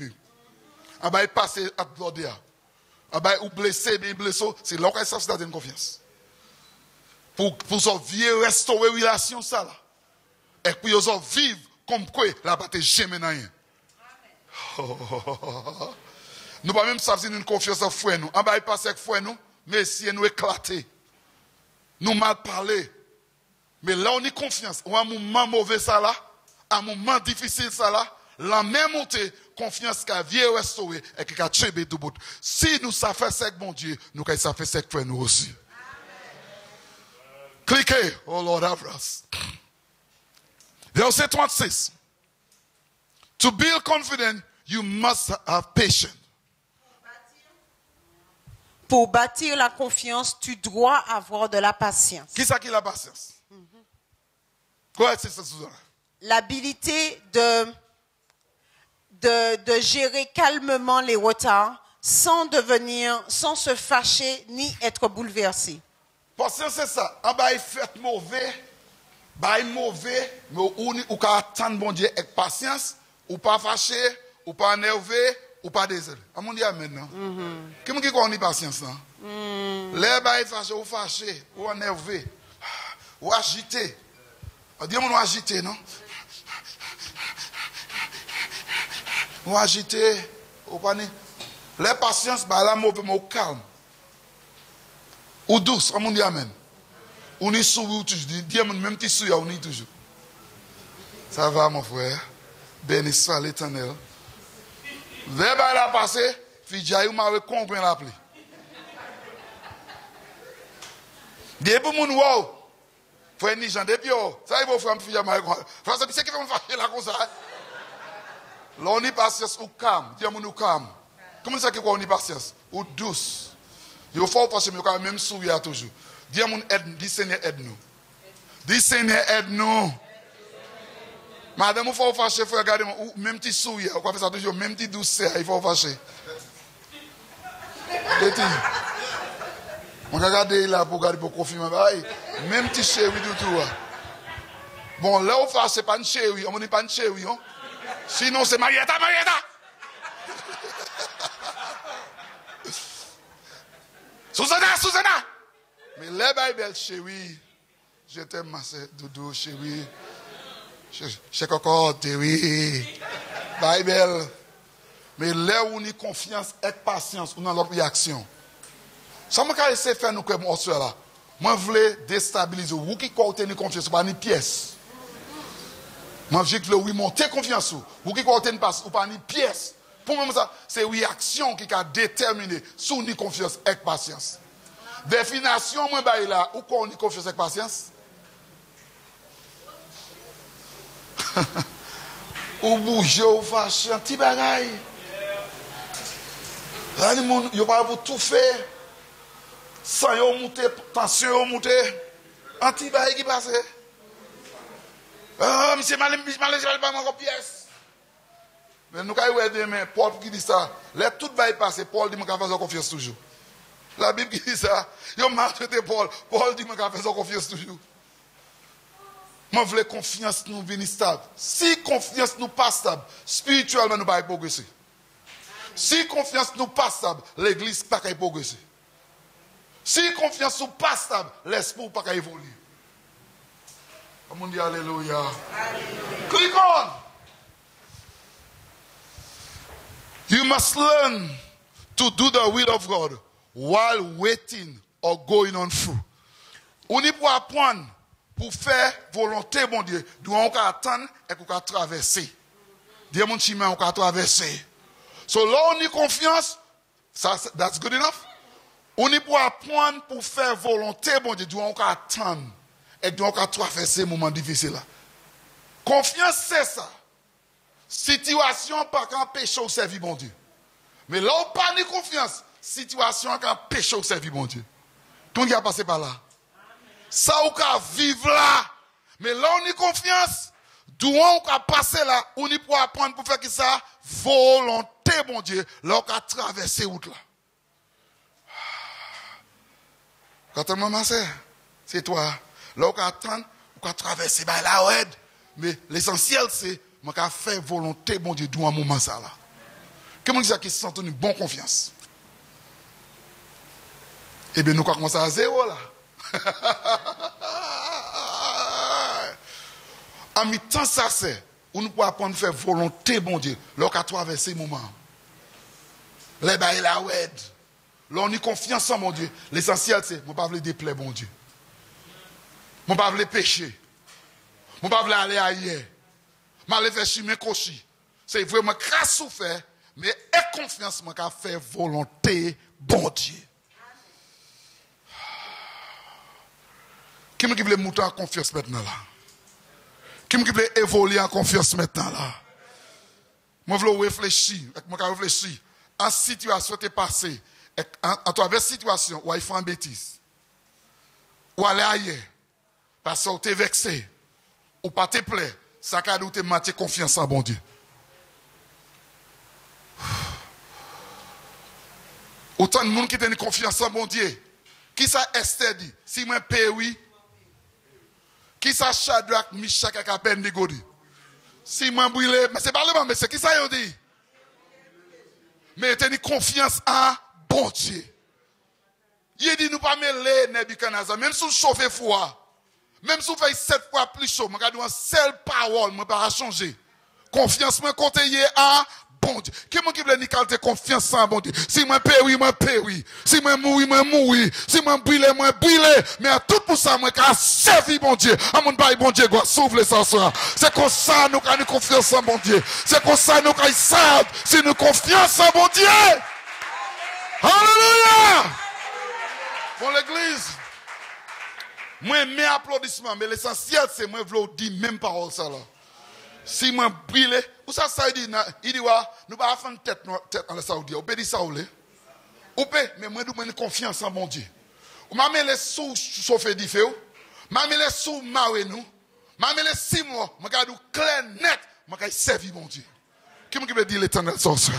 Un bail passé à l'ordre. Un bail ou blessé, bien blessé, c'est là qu'on ça se donne confiance. Pour ça, vivre, restaurer relation, ça là. Et puis, ils ont vivre comme quoi, la bataille jamais rien. Nous pas même savoir si nous confiance en frère nous. Un bail passé avec frère nous. Mais si nous éclater, nous mal parler, mais là on a confiance. Ou un moment mauvais ça là, un moment difficile ça là, la même montée, confiance qu'a vient restaurer et qui a tué tout bout. Si nous ça fait ça avec mon Dieu, nous ça fait ça avec nous aussi. Cliquez, oh Lord have us. Verset 36. To build confidence, you must have patience. Pour bâtir la confiance, tu dois avoir de la patience. Qui ça qui a la patience? Quoi c'est ça? L'habilité de gérer calmement les retards sans se fâcher ni être bouleversé. Patience c'est ça. En bas il fait mauvais, mais ou qu'à attendre bon Dieu avec patience, ou pas fâché, ou pas énervé. Ou pas désolé. À mon Dieu, maintenant. Qui qui connaît patience, là? Les bails fâchés, ou énervé, ou agité. On dit, on agité, non? Ou agité, ou pas ni. Les patience, bah, la mauvais, ou calme. Ou douce, à mon Dieu, amen. On y sourit toujours. Dieu, même si sourit, on y toujours. Ça va, mon frère. Béni soit l'Éternel. Le bail a passé, Fidjaï m'a compris l'appli. Des pour mon wow. Faut ni gens des pio. Ça il faut faire me fier mal. Frère c'est qui fait me fâcher là comme ça. Là on y patience ou calme. Dis mon ou calme. Comment ça que quoi on y patience ou douce. Il faut passer mais quand même sourire toujours. Dis mon aide, dis Seigneur aide nous. Dis Seigneur aide nous. Madame, il faut fâcher, il faut regarder, même petit sourire, on fait ça toujours, même petit douceur, il faut fâcher. On regarde là pour regarder, pour confirmer, même petit chéri du tout. Bon, là, on fait, c'est pas une chéri, on ne dit pas une chéri, hein? Sinon, c'est Marietta, Marietta! Susanna, Susanna! Mais là, belle chéri, je t'aime, ma sœur, doudou, chéri. Chez Coco, oui. Bible. Mais là où on a confiance et patience, on a notre réaction. Ça m'a essayer de faire nous comme on là. Moi, je voulais déstabiliser. Vous qui avez confiance, ce n'est pas une pièce. Moi, je veux oui, monter confiance. Vous qui avez une passe, ce n'est pas une pièce. Pour moi, ça, c'est une réaction qui a déterminé si on a confiance et patience. Définition, moi, là, où on a confiance et patience? Ou bouger ou fâcher un petit bagaille. Là, il va pour tout faire. Sans yon monter, tension yon monter. Un petit bagaille qui passe. Ah, monsieur Malin, je pas mon pièce. Mais nous avons vu demain, Paul qui dit ça. Là, tout va passer. Paul dit que je vais faire confiance toujours. La Bible qui dit ça. Yon maltraité Paul. Paul dit que je vais faire confiance toujours. Moi, je veux confiance nous venir stable. Si confiance nous pas stable, spirituellement nous pas progresser. Si confiance nous pas stable, l'église pas progresser. Si confiance nous pas stable, l'esprit pas évoluer. Comme on dit alléluia. Click on. You must learn to do the will of God while waiting or going on through. On y pour apprendre. Pour faire volonté, bon Dieu, on peut attendre et qu'on peut traverser. Dieu, mon chemin, on peut traverser. So là, on y confiance, that's good enough. On y pour apprendre pour faire volonté, bon Dieu, on peut attendre et on peut traverser un moment difficile là. Confiance, c'est ça. Situation pas qu'un péché au service, bon Dieu. Mais là, on pas ni confiance. Situation qu'un péché au service, bon Dieu. Tout le monde a passé par là. Ça, on peut vivre là. Mais là, on a confiance. D'où on peut passer là. On y peut apprendre pour faire que ça. Volonté, mon Dieu. Là, on peut traverser route là. Quand maman c'est toi. Là, on peut attendre. On peut traverser la aide. Mais l'essentiel, c'est. On peut faire volonté, mon Dieu, d'où un moment ça là. Comment dire qu'ils se sentent une bonne confiance? Eh bien, nous allons commencer à zéro là. En mi-temps, ça c'est où nous pouvons apprendre à faire volonté, bon Dieu, lorsqu'à traverser le moment. Les bails la oued. Là, on a confiance en mon Dieu. L'essentiel, c'est, je ne pas déplaire, bon Dieu. Je ne pas pécher. Je ne pas aller ailleurs. Je ne pas faire chimer cochi. C'est vraiment grâce souffert, mais et confiance, je vais faire volonté, bon Dieu. Qui me veut monter en confiance maintenant là? Qui me veut évoluer en confiance maintenant là? Moi, je veux réfléchir. Moi, je réfléchir. En situation qui est passée, en travers situation où il fait une bêtise, ou aller ailleurs, parce que tu es vexé, ou pas te plaît, ça a où tu manques confiance en bon Dieu. Autant de monde qui a confiance en bon Dieu. Qui ça Esther dit? Si moi paye oui. Qui ça Shadrach, Meshach et Abednego dit? Si moi brûlé, mais c'est pas le même, mais c'est qui ça yo dit? Mais tenez confiance en bon Dieu. Il dit nous pas mêler Nebuchadnezzar, même si vous chauffez froid, même si vous faites 7 fois plus chaud, je vais une seule parole, je ne vais pas changer. Confiance, moi, compte en bon Dieu. Qui m'a dit qualité confiance en bon Dieu? Si moi péri, moi péri. Si moi mouri, moi mouri. Si moi brûlé, moi brûlé. Mais à tout pour ça, moi, qu'à servir bon Dieu. À mon bail, bon Dieu, s'ouvre ça sera. C'est comme ça, nous, avons confiance en bon Dieu. C'est comme ça, nous, avons savent. Si nous confiance en bon Dieu. Alléluia! Pour l'église. Moi, mes applaudissements, mais l'essentiel, c'est moi, je veux dire même parole ça là. Si moi, brûle, ou ça, il dit, nous pas faire une tête en la Saoudi. Ou peut dire ça, ou peut, mais moi, nous avons confiance en mon Dieu. Ou m'a mis les sous chauffer du feu, m'a mis les sous marrer nous, m'a mis les 6 mois, m'a gardé clair, net, m'a gardé servir mon Dieu. Qui veut dire l'éternel sorcier?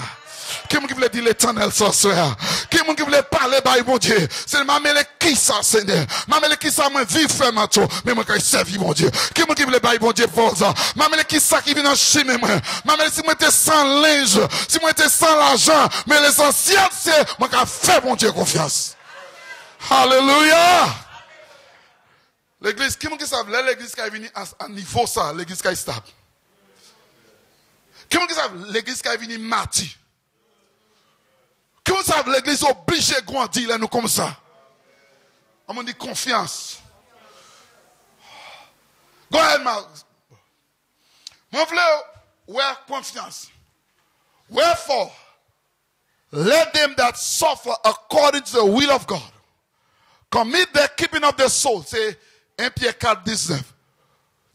Qui veut dire l'éternel sorcier? Qui veut parler par mon Dieu? C'est ma mêlée qui ça, Seigneur. Ma mêlée qui ça, moi, vive ferme à toi. Mais moi, quand je servis mon Dieu. Qui veut parler mon Dieu pour ça? Ma mêlée qui ça qui vient en Chine, moi. Ma mêlée si moi, j'étais sans linge, si moi, j'étais sans l'argent, mais l'essentiel, c'est, moi, quand fait mon Dieu confiance. Alléluia! L'église, qui savent, l'église qui est venue à niveau ça, l'église qui est stable. Qui savent, l'église qui est venue martyr. Qui savent, l'église obligée de grandir là, nous comme ça. On m'a dit confiance. Go ahead, Mark. Mon frère, ouais, confiance. Wherefore, let them that suffer according to the will of God commit the keeping of their soul. C'est 1 Pierre 4:19.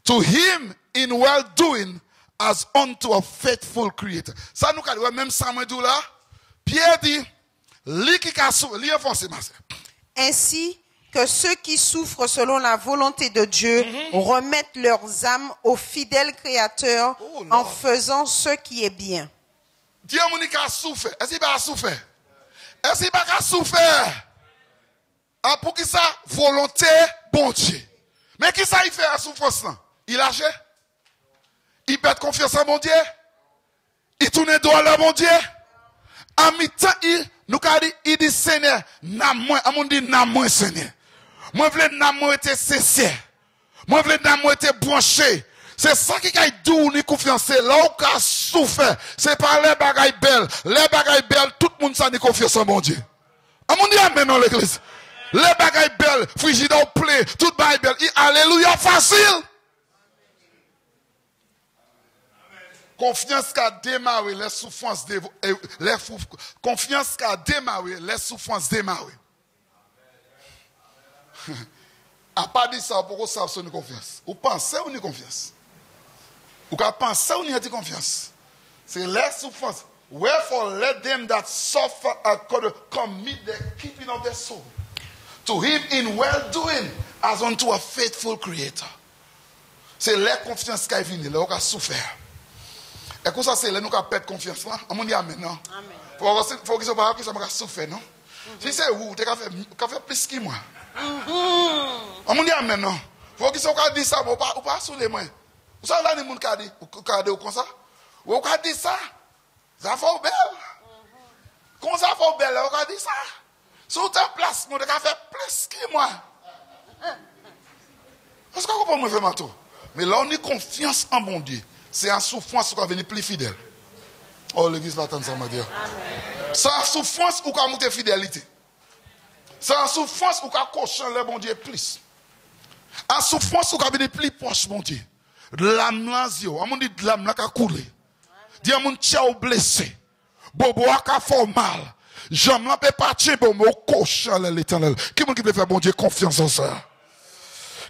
To him in well doing as unto a faithful creator. Ça nous dit, même ça me dit là. Pierre dit, ainsi que ceux qui souffrent selon la volonté de Dieu remettent leurs âmes au fidèle Créateur en faisant ce qui est bien. Dieu a souffert. Est-ce qu'il va souffrir? Est-ce qu'il va souffrir? Pour qui ça? Volonté, bon Dieu. Mais qui ça il fait à souffrance là? Il lâche? Il perd confiance en mon Dieu? Il tourne droit à mon Dieu? En mi-temps, il dit Seigneur, n'a moins, on dit n'a moins Seigneur. Moi, je veux n'a moins être sincère. Moi, je veux n'a moins être branché. C'est ça qui a dit ni confiance. Là où on souffert. C'est pas les bagailles belles. Les bagailles belles, tout le monde s'en a confiance en mon Dieu. On dit amen dans l'église. Les bagailles belles, frigidaire plein, tout bagaille belle. Alléluia, facile. Confiance qu'a démarré les souffrances confiance qu'a démarré les souffrances démarrées. A pas dit ça pour qu'on sache son confiance. Ou pensez ou ni confiance. Ou qu'à penser ou ni a confiance. C'est les souffrances. Wherefore let them that suffer according commit the keeping of their soul to him in well doing as unto a faithful creator. C'est les confiance qui est venue, là on a souffert. Et comme ça, c'est là nous avons perdu confiance. On dit amen, non? Amen. Faut que ça va souffrir, non? Si c'est où, tu as fait plus que moi. On dit amen, non? Faut que ça dise ça, ou pas sous les mains. Vous savez là, les gens qui disent comme ça? Ou qui dit ça? Ça fait belle. Comment ça fait belle, on dit ça? Sous ta place, tu as fait plus que moi. Est-ce que vous comprenez vraiment tout? Mais là, on a confiance en mon Dieu. C'est en souffrance qu'on va venir plus fidèle. Oh, l'église va attendre ça, m'a dit. C'est en souffrance qu'on va monter fidélité. C'est en souffrance qu'on va cocher le bon Dieu plus. En souffrance qu'on va venir plus proche, mon Dieu. L'âme là, on dit de l'âme là qui a coulé. Dis à mon tchao blessé. Bobo a fait mal. J'aime là, peut pas tirer bon, mais au cocher l'éternel. Qui veut faire bon Dieu confiance en ça?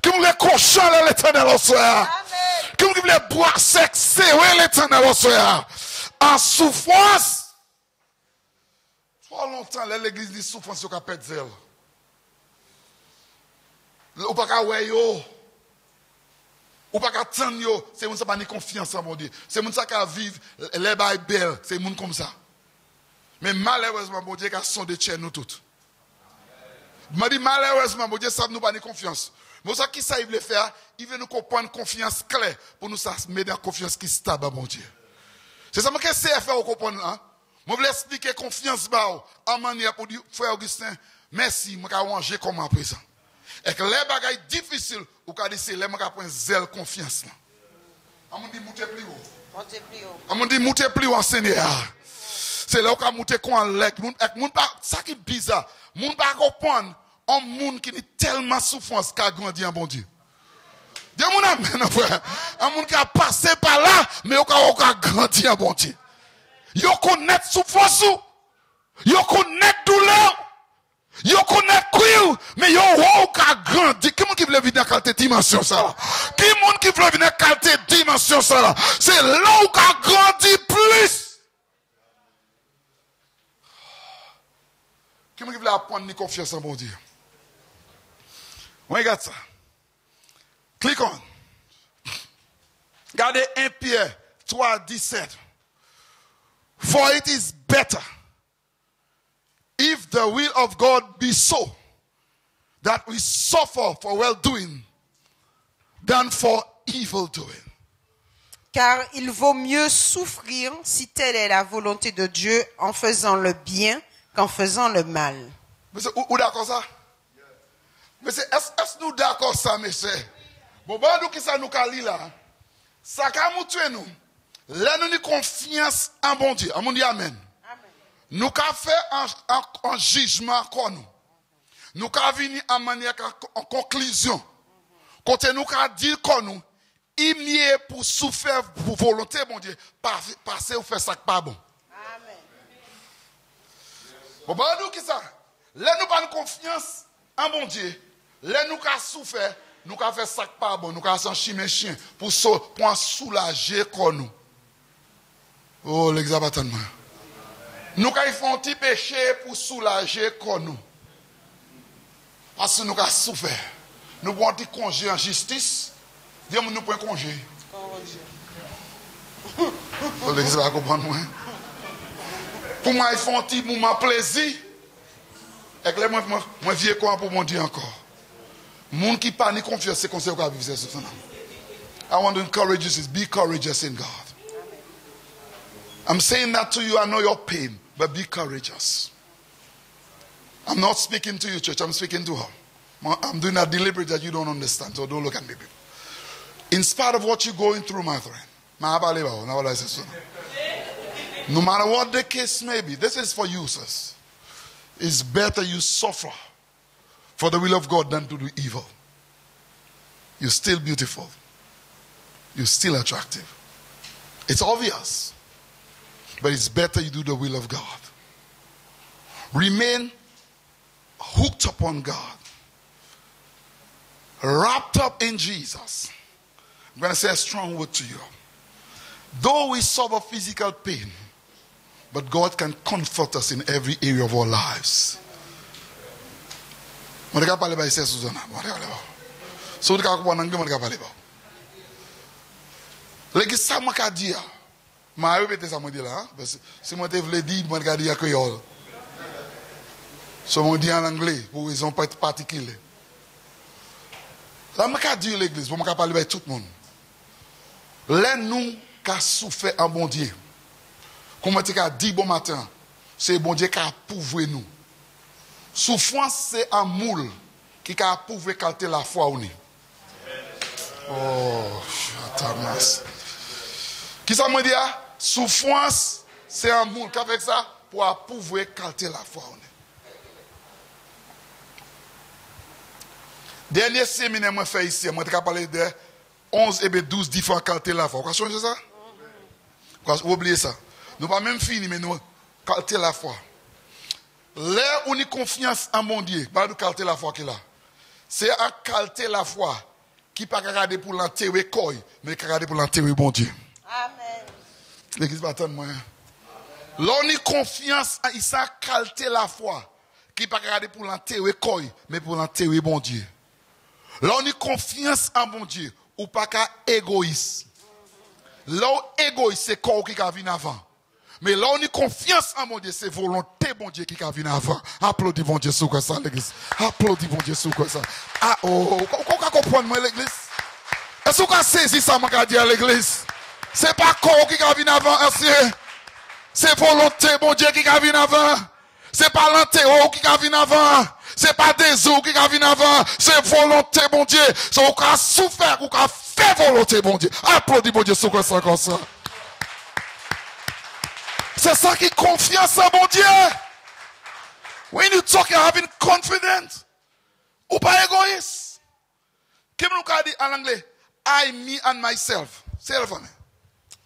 Qui veut cocher l'éternel en ça? Qui voulait boire sec, c'est oui l'éternel en souffrance. Trop longtemps, l'église dit souffrance, il y a pas de zèle. Ou pas qu'à ouais yo. Ou pas qu'à tendre yo. C'est moun ça pas ni confiance en mon Dieu. C'est moun ça qui vivre les bails belles. C'est moun comme ça. Mais malheureusement, mon Dieu a sondé chez nous toutes. Je dis malheureusement, mon Dieu ça nous pas ni confiance. Mais ça qui ça il veut faire, il veut nous comprendre confiance claire pour nous mettre dans confiance qui stable à mon Dieu. C'est ça que c'est faire au comprendre hein. Moi veux expliquer confiance ba en manière pour dire frère Augustin, merci, moi ka ranger comme à présent. Et que les bagailles difficiles ou ka dire c'est les moi ka prendre zèle confiance là. On me dit monter plus haut. Monter plus haut. On me dit monter plus haut en Seigneur. C'est là où ka monter quoi en lek, moun pas ça qui bizarre. Moun pas comprendre un monde qui est tellement souffrance qu'a grandi en bon Dieu. Dieu mon amen, frère. Un monde qui a passé par là, mais qui a grandi en bon Dieu. Yo connaît souffrance, yo connaît douleur, yo connaît cuir, mais yo qu'a grandi, qui monde qui veut venir dans quelle dimension ça là? Qui monde qui veut venir dans quelle dimension ça là? C'est là où qu'a grandi plus. Qui monde qui veut apprendre ni confiance en bon Dieu? Regarde ça. Click on. Regardez 1 Pierre 3, 17. For it is better if the will of God be so that we suffer for well-doing than for evil-doing. Car il vaut mieux souffrir si telle est la volonté de Dieu en faisant le bien qu'en faisant le mal. Mais c'est où d'accord ça? Mais c'est est-ce nous d'accord ça, monsieur? Bon, nous qui ça nous cali là. Ça qu'a moutué nous. Là nous avons confiance en bon Dieu. Amen. Amen. Nous avons fait un jugement comme nous. Nous avons venu en manière en conclusion. Quand nous avons dit comme nous, il mieux pour souffrir pour volonté bon Dieu, passer ou faire ça pas bon. Amen. Bon, nous qui ça? Là nous avons confiance en bon Dieu. Là nous avons souffert, nous avons fait ça pas bon, nous avons s'en chien pour soulager comme nous. Oh, l'exabatement. Nous avons fait un petit péché pour soulager comme nous. Parce que nous avons souffert. Nous avons un petit congé en justice. Dis-moi, nous prenons congé. Oh, l'exabatement. Pour moi, ils font un petit moment plaisir. Et que moi, vieux quoi pour mon Dieu encore. Moun qui pas ni confiance, c'est comme ça qu'on va vivre ça. I want to encourage you, be courageous in God. I'm saying that to you, I know your pain, but be courageous. I'm not speaking to you, church, I'm speaking to her. I'm doing that deliberate that you don't understand, so don't look at me, people. In spite of what you're going through, my friend, no matter what the case may be, this is for you, sirs. It's better you suffer for the will of God than to do evil. You're still beautiful. You're still attractive. It's obvious. But it's better you do the will of God. Remain hooked upon God. Wrapped up in Jesus. I'm going to say a strong word to you. Though we suffer physical pain, but God can comfort us in every area of our lives. Je ne vais pas parler de ça, Susanna. Si vous ne parlez pas anglais, je ne vais pas parler. Ce que je veux dire, je vais répéter ça, parce que si je veux dire, je vais dire créole. Si je dis en anglais, pour raison particulière. Ça, je veux dire l'église, je vais parler de tout le monde. Les nous qui souffert en bon Dieu, comme je t'ai dit bon matin, c'est bon Dieu qui a pouvoir nous. Souffrance, c'est un moule qui a pouvoir calter la foi au nez. Oh, Chatamas. Qui ça me dit? Souffrance, c'est un moule qui avec ça pour pouvoir calter la foi au nez. Dernier séminaire que je fais ici, je vais parler de 11 et 12 différents calter la foi. Vous avez changé ça? Vous oubliez ça? Nous pas même fini, mais nous calter la foi. Là où on a confiance en mon Dieu, pas de calter la foi qu'il a. C'est à calter la foi qui pas regarder pour l'enterrer quoi, mais regarder pour l'enterrer bon Dieu. Amen. L'église va attendre moi. Là on a confiance en ça calter la foi qui pas regarder pour l'enterrer quoi, mais pour l'enterrer bon Dieu. Là on a confiance en bon Dieu ou pas qu'à égoïste. Là égoïste c'est quoi qui va venir avant. Mais là, on a confiance en mon Dieu, c'est volonté, bon Dieu, qui a venu avant. Applaudis, bon Dieu, sous quoi ça, l'église. Applaudis, bon Dieu, sous quoi ça. Ah, oh, comment comprendre, moi, l'église? Est-ce qu'on a saisi ça, moi, dire à l'église? C'est pas corps qui a venu avant, c'est volonté, bon Dieu, qui a venu avant. C'est pas l'enterreau qui a venu avant. C'est pas des eaux qui a venu avant. C'est volonté, bon Dieu. C'est qu'on a souffert, qu'on a fait volonté, bon Dieu. Applaudis, bon Dieu, sous quoi ça, comme ça. C'est ça qui est confiance en mon Dieu. When you talk, you're having confidence. Ou pas égoïste. Qui nous a dit en anglais? I, me and myself. C'est le fameux.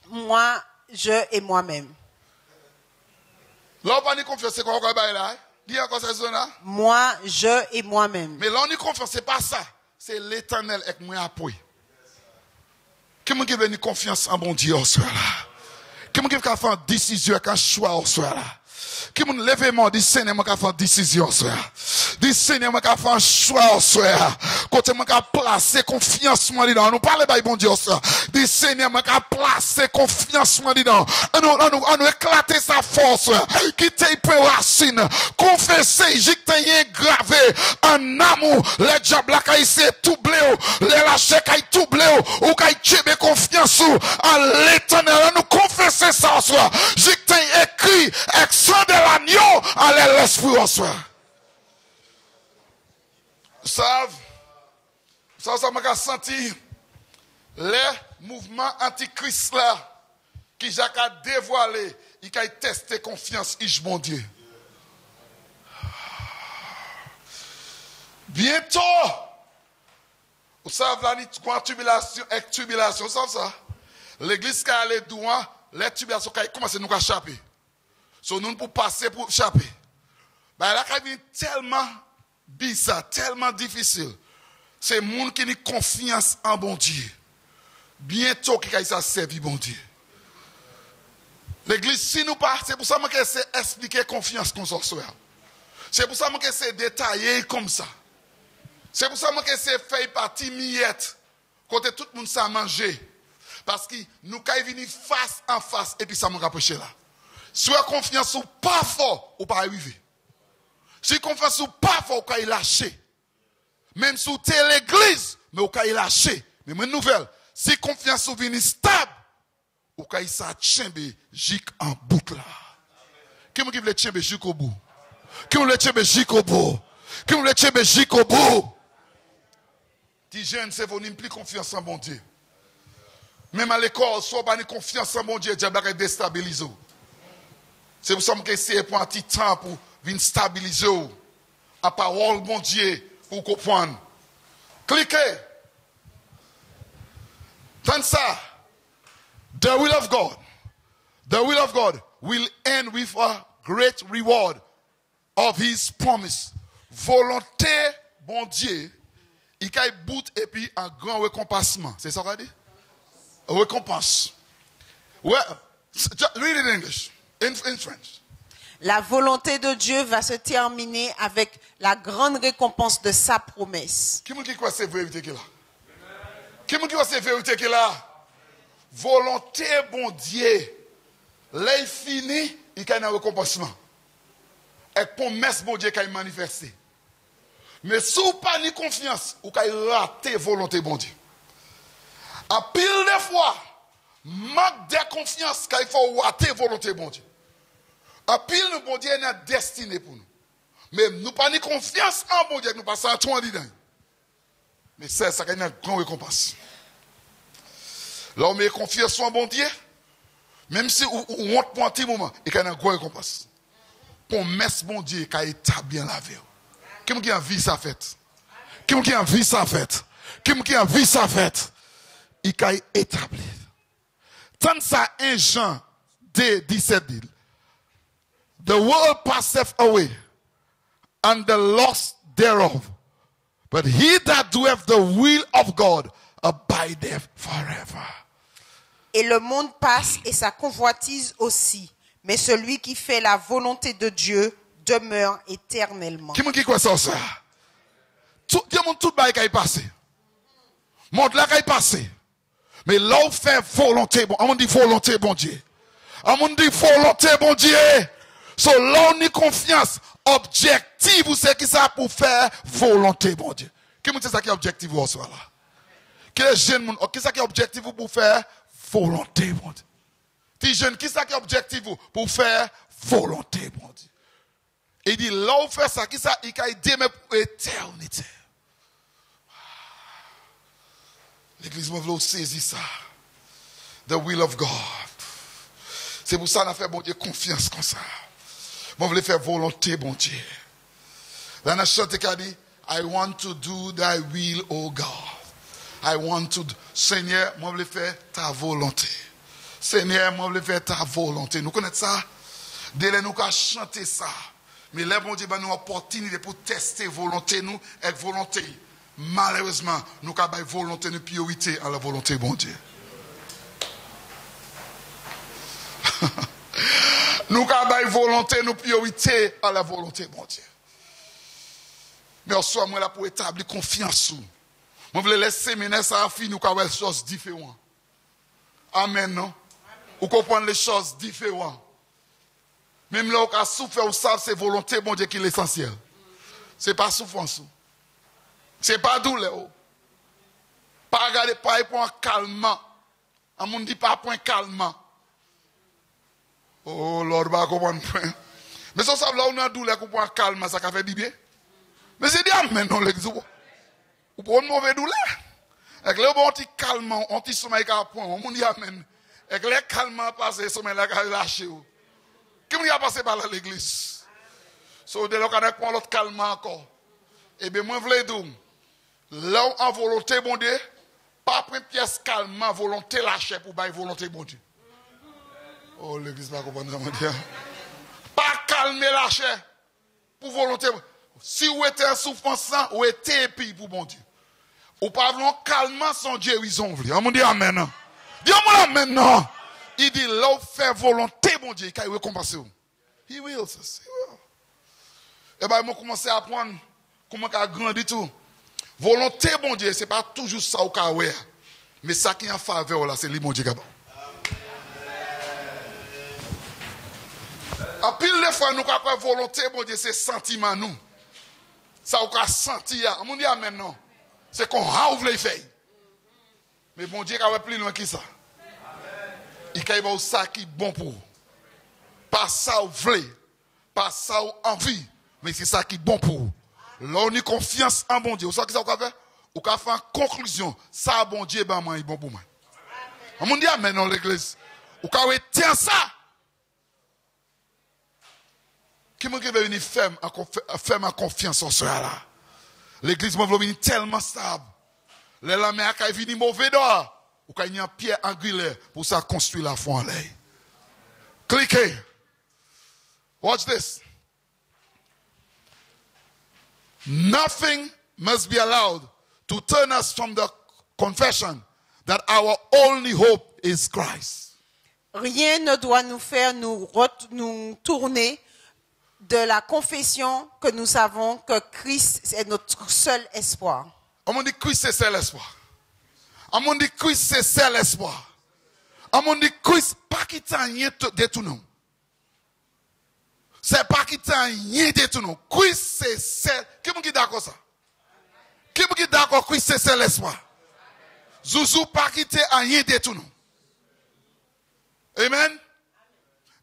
Moi, je et moi-même. Là, on pas de confiance, c'est quoi qu'on va là? Dis encore cette zone-là. Moi, je et moi-même. Mais là, on y confiance, c'est pas ça. C'est l'éternel avec moi appui. Qui m'a donné confiance en bon Dieu au soir là? Qui m'a fait une décision avec un choix au soir là? Qui m'a levé mon dit Seigneur m'a fait une décision au soir. Dit Seigneur m'a fait un choix au soir. Côté m'a placé confiance moi dedans. Nous parlons pas bon Dieu au soir. Dit Seigneur m'a placé confiance moi dedans. On nous éclater sa force. Quitter peu racine. Confesser, j'étais gravé en amour. Les diables là qui s'est tout bléo, les lâcher qui tout bléo ou qui tchebe confiance en l'éternel. Nous confesser ça au soir. J'étais écrit extra de l'agneau à l'esprit au soir. Ça m'a senti les mouvements antichrist là qui j'ai dévoilé, il a testé confiance en mon Dieu. Bientôt, vous savez, la tribulation, vous savez ça? L'église qui a allé douan, les tribulations qui commencent à nous échapper. So nous pour passer pour échapper. Ben là, quand il tellement bizarre, tellement difficile. C'est le monde qui a confiance en bon Dieu. Bientôt, qui a servi bon Dieu. L'église, si nous pas, c'est pour ça que c'est expliquer confiance qu'on s'en soit. C'est pour ça que c'est détaillé comme ça. C'est pour ça que c'est fait partie miette. Côté tout le monde ça manger. Parce que nous, quand il vient face en face, et puis ça m'a rapproché là. Si vous avez confiance ou pas fort, ou pas arriver. Si confiance ou pas fort, ou pas lâcher. Même si vous êtes l'église, mais ou pas lâcher. Mais une nouvelle, si confiance ou vient stable, ou pas ça tchembe jik en bout là. Qui veut le tchembe jik au bout? Qui veut le tchembe jik au bout? Qui veut le tchembe jik au bout? Ti jeune, c'est vous n'impliquez plus confiance en bon Dieu. Même à l'école, soit pas de confiance en mon Dieu, diable va déstabiliser. C'est pour ça que c'est pour un petit temps pour venir stabiliser la parole mon Dieu pour comprendre. Cliquez. Tant ça. The will of God will end with a great reward of his promise. Volonté bon Dieu, il y a bout et puis un grand récompensement. C'est ça qu'on dit? Récompense. Well, read it in English, in French. La volonté de Dieu va se terminer avec la grande récompense de sa promesse. Qui me dit quoi c'est vérité qu'il a? Qui me dit quoi c'est vérité qu'il a? Volonté bon Dieu. Là il finit, il y a un récompensement. Et promesse bon Dieu qui a manifesté. Mais si vous n'avez pas de confiance, vous avez raté volonté bon Dieu. À pile de fois, manque de confiance qu'il faut rater volonté bon Dieu. À pile de bon Dieu est destiné pour nous. Mais nous pas de confiance en bon Dieu, nous passons à tout en dedans. Mais c'est ça qui a une grande récompense. Là, on met confiance en bon Dieu, même si on monte pour un petit moment, il y a une grande récompense. Promesse bon Dieu qui a établi la vie. Qui a envie ça fait? Qui a envie ça fait? Qui a envie ça fait? Il a établi. Tant ça, 1 Jean 17 dit, the world passeth away, and the lust thereof. But he that doeth the will of God abideth forever. Et le monde passe et sa convoitise aussi. Mais celui qui fait la volonté de Dieu demeure éternellement. Qui me dit quoi ça? Tout le monde tout le qui est passé. Monde là qui est passé. Mais là on fait volonté bon. On dit volonté bon Dieu. On dit volonté bon Dieu. So là on y confiance. Objectif vous c'est qui ça pour faire volonté bon Dieu. Qui me dit ça qui est objectif vous là? Quel jeune monde qui ça qui est objectif pour faire volonté bon Dieu. Ti jeune qui ça qui est objectif pour faire volonté bon Dieu. Il dit, là où fait ça, qui ça, il a aidé pour l'éternité. L'église m'a voulu saisir ça. The will of God. C'est pour ça qu'on a fait bon Dieu confiance comme ça. Moi, je voulais faire volonté, bon Dieu. Là, on a chanté qui a dit, I want to do thy will, O God. I want to, Seigneur, moi, je voulais faire ta volonté. Seigneur, moi, je voulais faire ta volonté. Nous connaissons ça? Dès que nous avons chanté ça, Mais les bon Dieu, nous avons une opportunité pour tester volonté nous et volonté. Malheureusement, nous avons une volonté de priorité à la volonté bon Dieu. Nous avons une volonté de priorité à la volonté bon Dieu. Mais en soi, moi là pour établir confiance. Moi je veux laisser séminaire ça a fini, nous avons des choses différentes. Amen, non? Vous comprenez les choses différentes. Même là, on a souffert, vous savez, c'est volonté, bon Dieu, qui est l'essentiel. Ce n'est pas souffrance. Ce n'est pas douleur. Pas regarder, pas pour un calmant. On ne dit pas pour un calmant. Oh, Lord, va comprendre. Mais ça, là, on a douleur pour un calmant, ça fait du bien. Mais c'est bien, mais non, l'exemple. Ou pour une mauvaise douleur. Avec le bon petit calmant, on petit sommeil qu'à point, on dit amen. Avec les calmants passent, le sommeil là, lâché. Qui m'a passé par l'église? So, dès lors qu'on a pris l'autre calmant encore. Eh bien, moi, je veux dire, là, en volonté, bon Dieu, pas prendre pièce calmant, volonté lâcher pour bailler volonté, bon Dieu. Oh, l'église va comprendre ça, mon Dieu. Pas calmer lâcher pour volonté. Si vous êtes en souffrance, vous êtes épi pour bon Dieu. Ou pas vraiment calmant son Dieu, ils ont voulu. On me dit amen. Dis-moi amen, non. Il dit, là, vous faites volonté, mon Dieu, qu'il va récompenser. He will, sis. He will. Et bien, moi, commencer à apprendre comment il a grandi tout. Volonté, mon Dieu, ce n'est pas toujours ça au cas où. Mais ça qui est en faveur, là, c'est lui, mon Dieu. À pile de fois, nous avons volonté, mon Dieu, c'est sentiment, nous. Ça, on a senti, on dit amen, non. C'est qu'on a ouvert les feuilles. Mais bon Dieu, il va plus loin que ça. Il y a ça qui est bon pour vous. Pas ça ou voulez, pas ça ou envie, mais c'est ça qui est bon pour vous. Là, on a confiance en bon Dieu. Vous savez ce qu'on fait? On a fait une conclusion. Ça, bon Dieu, ben, moi, il est bon pour moi. On dit amen dans l'église. On a dit, tiens ça. Qui m'a venir ferme en confiance en cela là? L'église m'a venir tellement stable. Les lamères qui viennent mauvais dehors. Ou qu'il y a une pierre angulaire pour ça construire la foi en l'air. Cliquez. Watch this. Nothing must be allowed to turn us from the confession that our only hope is Christ. Rien ne doit nous faire nous tourner de la confession que nous savons que Christ est notre seul espoir. On dit Christ c'est seul espoir. On dit Christ c'est seul espoir. On dit Christ pas qui t'a rien de tout non. C'est pas qui t'a rien de tout non. Christ c'est seul. Qui est d'accord ça? Qui est d'accord Christ c'est seul espoir? Zouzou pas qui t'a rien de tout non. Amen.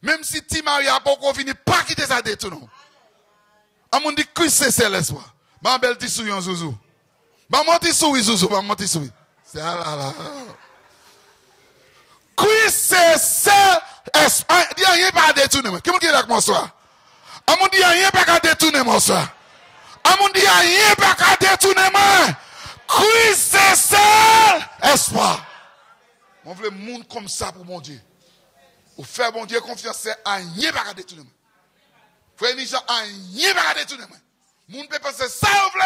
Même si ti Maria pas venir pas quitter ça de tout non. On dit Christ c'est seul espoir. Ma belle ti souillon Zouzou. Ba monti souille Zouzou, ba monti souille. C'est là. Christ c'est seul espoir. Dis rien pas détourner. Qui est avec moi soir? On dit rien pas détourner moi soir. On dit rien pas détourner moi. Christ c'est seul espoir. On veut le monde comme ça pour mon Dieu. Ou faire mon Dieu confiance, c'est à rien pas détourner. Frère Nisha, à rien pas détourner. Moun peut penser ça, vous voulez?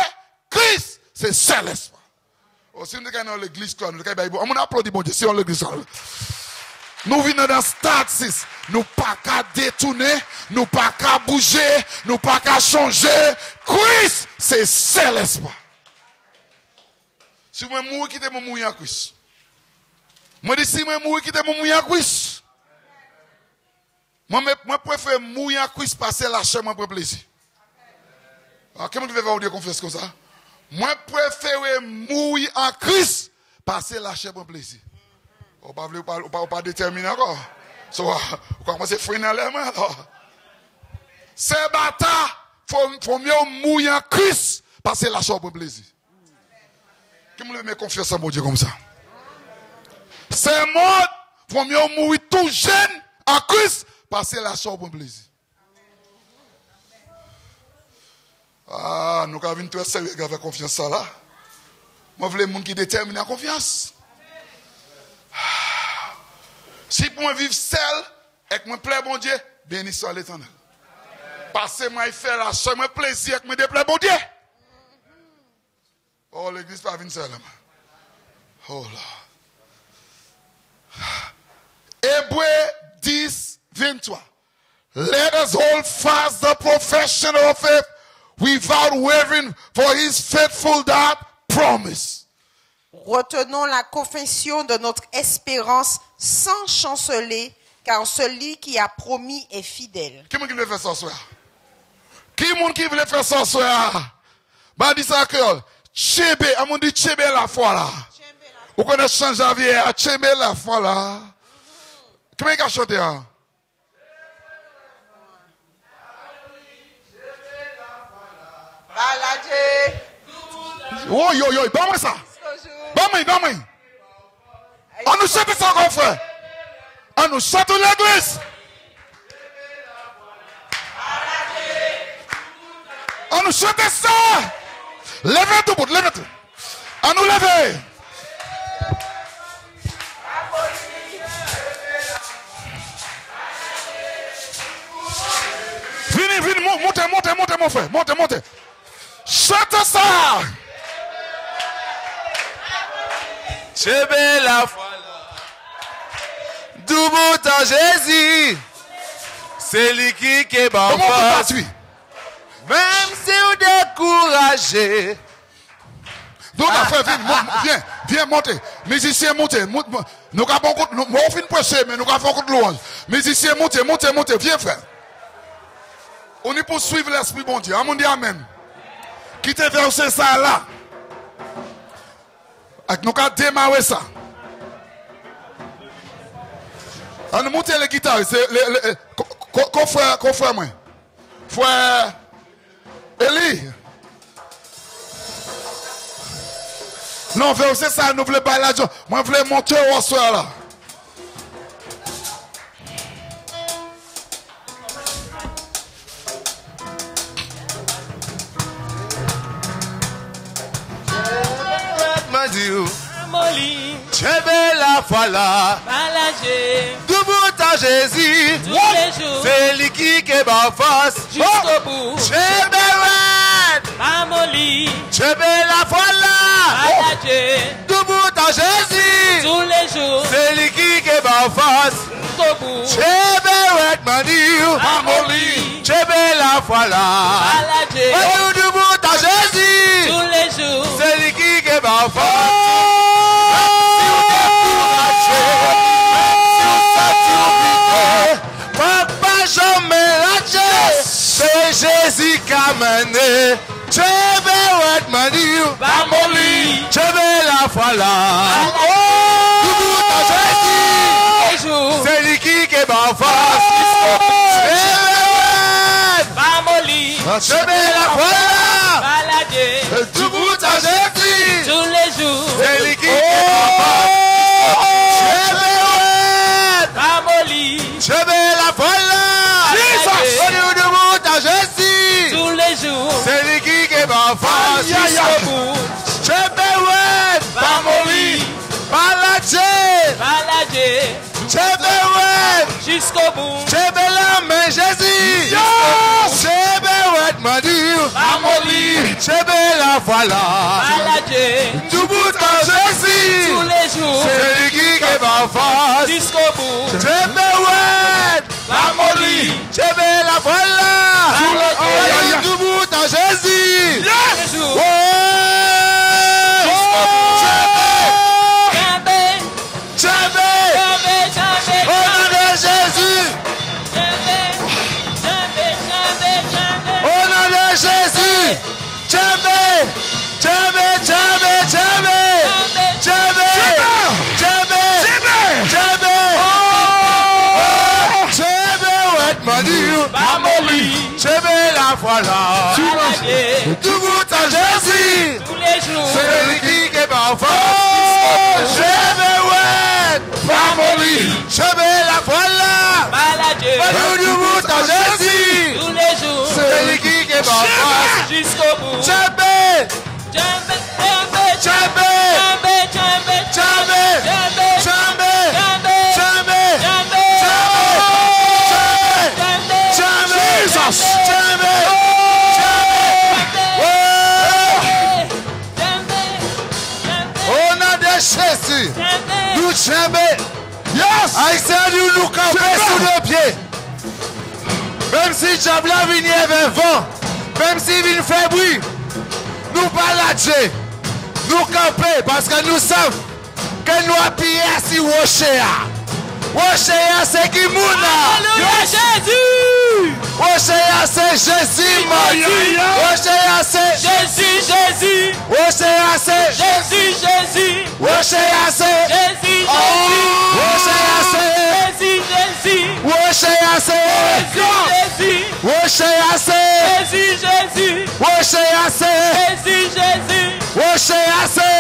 Christ, c'est seul espoir. Si nous sommes dans l'église, nous sommes applaudis, bon Dieu, si on l'église. Nous venons dans stade 6. Nous pas qu'à détourner, nous pas qu'à bouger, nous pas qu'à changer. Christ, c'est seul espoir. Si moi mourir, quittez mon mourir en Christ. Moi dis si moi mourir, quittez mon mourir en Christ. Moi préfère mourir en Christ passer la chair, moi pour plaisir. Alors, comment tu veux avoir confiance comme ça? Moi préfère mourir en Christ passer la chair pour plaisir. On ne pas déterminer encore. On commence à freiner les mains alors. C'est bâtard, faut mieux mourir en Christ passer la chair pour plaisir. Qui me met confiance en mon Dieu comme ça? C'est mort, faut mieux mourir tout jeune en Christ passer la chair pour plaisir. Ah, nous avons une très sérieux avec confiance ça là. Moi, je veux les gens qui déterminent la confiance. Si pour moi vivre seul, et que moi plaît bon Dieu, béni soit l'Éternel. Passez-moi, il fait la somme, plaisir avec mes déplais, bon Dieu. Oh, l'église pas venue seule. Oh là. Hébreux 10, 23. Let us hold fast the profession of faith without wavering, for he is faithful that promise. Retenons la confession de notre espérance sans chanceler, car celui qui a promis est fidèle. Qui veut faire ça ce soir? Qui veut faire ça ce soir? Bah, dis ça que Chebe, on dit Chebe la foi là. Vous connaissez Jean Javier, Chebe la foi là. Qui veut chanter hein? Baladje. Oh yo yo, donne-moi ça. Donne-moi. On nous chante ça encore frère. On nous chante l'église. On nous chante ça. Levez tout, levez tout. On nous lève. Venez, montez mon frère. Montez. Chante ça. Chebe la foi. Double temps Jésus. C'est lui qui est bon. Même si vous découragez. Donc, viens monter. Musiciens, montez. Nous avons beaucoup de prêcher, mais nous avons beaucoup de louanges. Musiciens, montez. Viens, frère. On est pour suivre l'esprit bon Dieu. On dit amen. Quittez verset ça là. Nous avons démarré ça. On nous monte les guitares. Qu'on frère moi. Frère Eli. Non, verset ça, nous voulons pas la joie. Moi, je voulais monter au soir là. Chebe la foi là. Double temps Jésus. C'est lui qui est bon force. Jusqu'au bout. Chebe Amoli. Chebe la foi là. Double temps Jésus. Tous les jours. C'est lui qui est bon force. Jusqu'au bout. Chebe Amoli. Chebe la foi là. Double temps Jésus. Tous les jours. C'est lui qui est bon force. C'est Jésus qui a mené. Tu veux être menu. Bamoli. Tu veux la foi là. C'est lui qui est bon face. Bamoli. Tu veux la foi là. Baladé. Du bout à Jésus. Tous les jours. C'est lui qui est bon face. Bamoli. Tu veux la foi là. Jésus, tous les jours, c'est lui qui est en face. Jusqu'au bout, Chebewet, Bamoli, Baladje, Chebewet, jusqu'au bout, Chebela, mais Jésus, Chebewet, Madiou, Bamoli, Chebela, voilà, Baladje, du bout à Jésus, tous les jours, c'est lui qui est en face. jusqu'au bout, Chebewet, Bamoli, Chebela, voilà. Du bout à Jésus. tous les jours, Au nom de Jésus. Au nom de Jésus. La voilà. Du bout à Jésus. tous les jours, C'est lui qui est parfait. Je vais ouais. Family. Je vais la voilà. Baladé, Du bout à Jésus. tous les jours, C'est lui qui est parfait. jusqu'au bout, Je vais. Jesus. Jésus. Nous chamber. Yes. Haïtien, nous camper sous nos pieds. Même si diable vient vers vent, même si vient faire bruit, nous pas lâcher. Nous camper parce que nous savons que nous appuyons sur rocher. Rocher, c'est qui mouna. Alléluia Jésus. Rocher, c'est Jésus. Rocher, c'est Jésus, Jésus. Rocher, c'est Jésus, Jésus. Rocher, c'est Jésus, Rocher, c'est Jésus, Jésus. Rocher, c'est Jésus, Rocher, c'est Jésus, Jésus. Rocher, c'est Jésus, Jésus. Rocher, c'est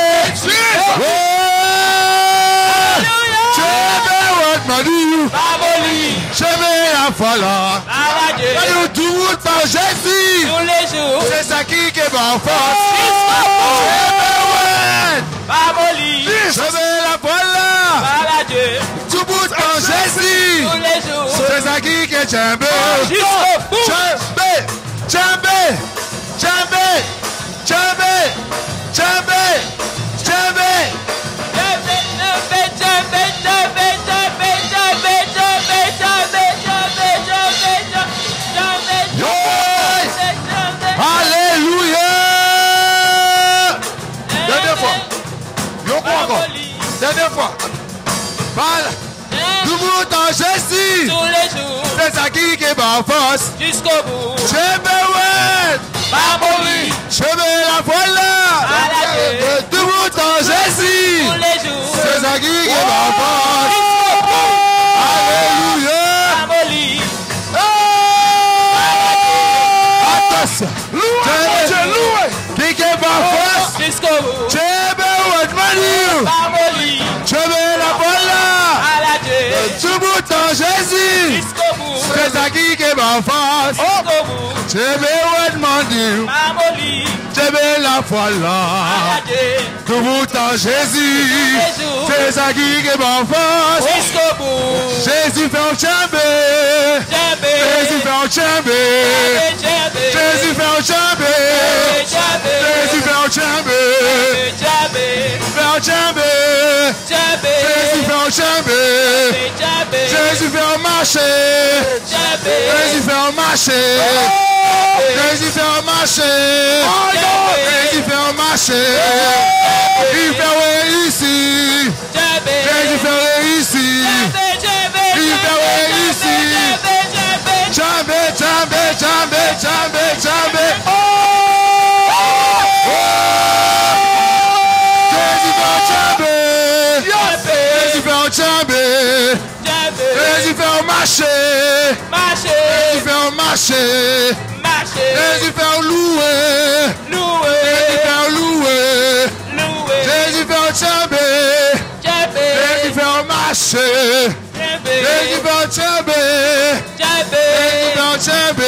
Baboli. Je vais la folle. Baladé. Nous tout par Jésus. Tous les jours. C'est ça qui est en force. Baboli. Je vais la folle. Baladé. Tout bout par Jésus. Tous les jours. C'est ça qui est jambe. Jusqu'au bout. Jambe. Jambe. Jambe. Jambe. Jambe. Jambe. Alléluia. Dernière fois. Dernière fois. Voilà. Tout le monde en Jésus. Tous les jours. C'est ça qui est en force. Jusqu'au bout. Je vais Baboli. Je vais la voilà. Tout le monde en Jésus. Tous les jours. C'est ça qui est en force. Alléluia. Baboli. Attention. Loué. Qui est en force. Jusqu'au bout. Je vais Baboli. Je vais la voilà. Baladé. Tout le monde en Jésus. Jusqu'au bout. C'est ça qui est en force. Jusqu'au bout. Je vais demander. Baboli. Je vais la voilà. Baladé. Tout le monde en Jésus. C'est ça qui est en force. Jusqu'au bout. Jésus fait un chambre. Djembé. Jésus fait un chambre. Djembé. Jésus fait un chambre. Djembé. Jésus fait un chambre. Djembé. Fait un chambre. Djembé. Jésus fait un chambre. Djembé. Jésus fait un marché. Djembé. Jésus fait un marché. Jésus fait un marché. Jésus fait un marché. Il fait réussir. Djembé. Jésus fait réussir. Il fait réussir. Jambe, jambe, jambe, jambe, jambe. Jésus fait un jambe. Jésus fait un jambe. Jésus fait un marché. Jésus fait un marché. Jésus fait un loué. Jésus fait un loué. Jésus fait un jambe. Jésus fait un marché. Jésus fait un jambe. Jésus fait un jambe.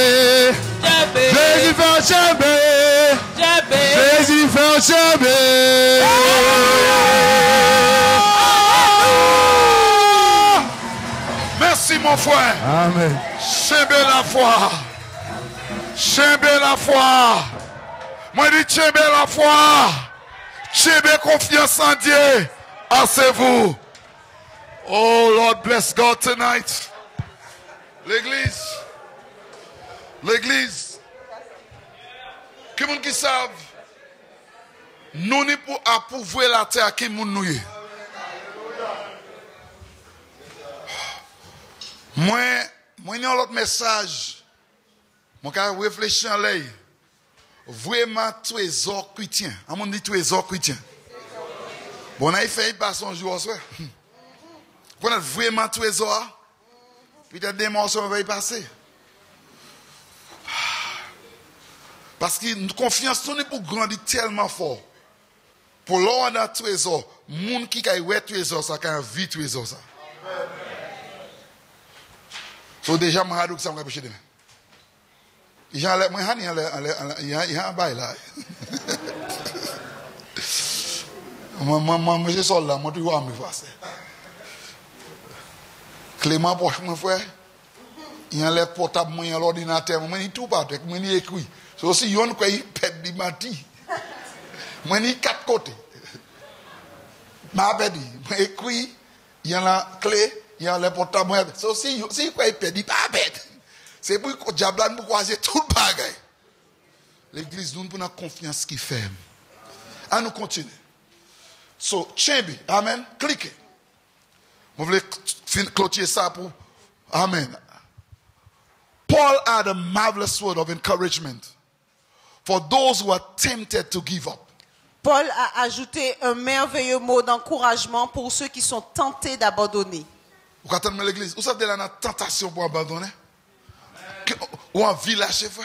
Jésus fait un jambe. Jésus fait un jambe. Merci mon frère. Amen. Chembe la foi. Chembe la foi. Moi dis chembe la foi. Chembe confiance en Dieu. Asseyez-vous. Oh Lord bless God tonight. L'église. L'église. Qui moun qui savent. Nous n'y pour approuver la terre qui moun nous y. Moi, il y a un autre message. Moi, quand je réfléchis en l'air, vraiment trésor chrétien. On m'a dit trésor chrétien. Bon, on a fait passer un jour, ça. Vous êtes vraiment trésor, peut-être des morceaux vont y passer. Parce que nous confiance, nous pour grandir tellement fort. Pour l'on a trésor, les gens qui ont un trésor, ça, qui ont vie trésor, ça. So déjà, je vais ça me demain. Il y a un bail là. Moi, je suis là, moi, tu vois, me faire. Clément, proche, mon frère, il y a les portables, il y a l'ordinateur, moi, il tout pas, moi, il écrit. C'est aussi, il y a un quoi, il pète du mati. Moi, il 4 côtés. m'a perdu. Écrit, il y a la clé, il y a le portable. So, si quoi il perd, il pas perdre. C'est pour que diable nous croiser tout le bagage. L'église nous avons confiance qui ferme. À nous continuer. So, chambi, amen, cliquez. Vous voulez clôturer ça pour amen. Paul had a marvelous word of encouragement for those who are tempted to give up. Paul a ajouté un merveilleux mot d'encouragement pour ceux qui sont tentés d'abandonner. Vous attendez l'église, vous savez la tentation pour abandonner? Ou en village, chef?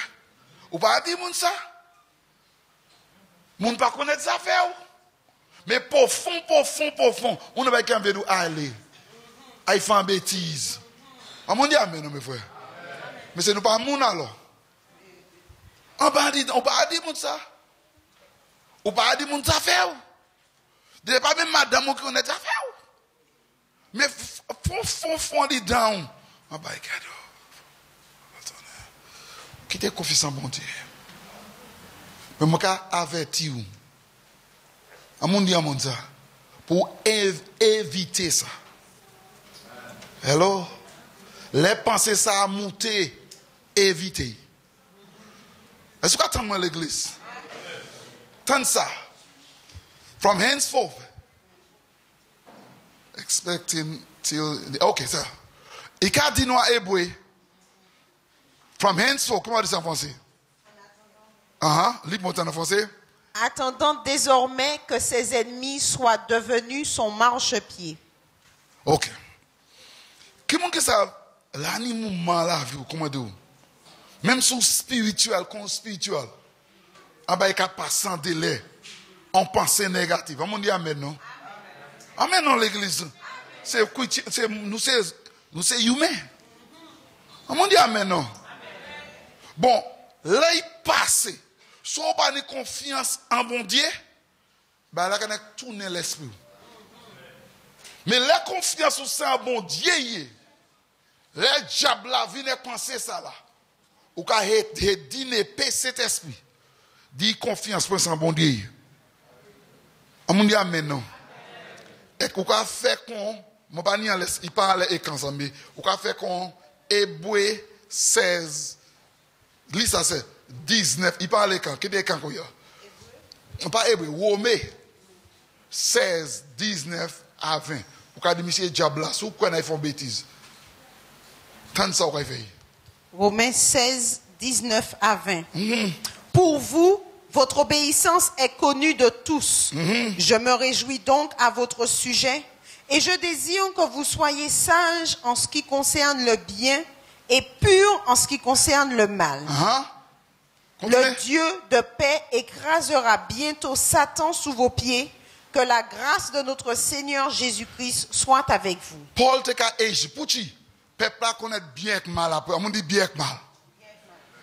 Ou pas dire ça? Moun pas connaître ça faire. Mais profond, on ne va pas nous aller. Il fait une bêtise. On dit amen, mes frères. Mais c'est nous pas moun alors. On pas dire moun ça. On pas dire moun ça faire. De pas même madame qui connaît ça faire. Mais fond dit down. On pas cadeau. Quittez confiance en bon Dieu. Mais moi, je avertis vous. À mon Dieu, ça. Pour éviter ça. Hello? Les pensées, ça a monté. Éviter. Est-ce que vous attendez l'église? Tant ça. From henceforth. Expecting till. Ok, ça. Il a dit nous à Hébreu. From henceforth, comment on dit ça en français? Lis-moi en français. Attendant désormais que ses ennemis soient devenus son marchepied. Ok. Qui m'a dit ça? L'animement la vie, comment dire? Même sous spirituel, comme spirituel. En bas, il n'y a pas sans délai. En pensée négative. On dit amen, non? Amen, non, l'église. Nous c'est humain. On dit amen, non? Bon, là, il passe. Soit on n'a pas confiance en bon Dieu, ben là, on a tourné l'esprit. Mais la confiance en bon Dieu, le diable là vient penser ça là. Ou quand il dit cet esprit, dit confiance pour en bon Dieu. On dit amen non. Et qu'on a fait qu'on, mon pas ni il parle et quand ça mais, on a fait qu'on Hébreu 16. Lis ça c'est 19, il parle quand, qui est quand qu'on y a? On parle Hébreu, Romains 16, 19 à 20. Ou quand monsieur diable là, sous quoi ils font bêtise. Tant ça on fait. Romains 16, 19 à 20. Pour vous, votre obéissance est connue de tous. Je me réjouis donc à votre sujet et je désire que vous soyez sages en ce qui concerne le bien et purs en ce qui concerne le mal. Le Dieu de paix écrasera bientôt Satan sous vos pieds. Que la grâce de notre Seigneur Jésus-Christ soit avec vous. Paul te ka eji pouti. Peuple connaît bien que mal après. On dit bien que mal.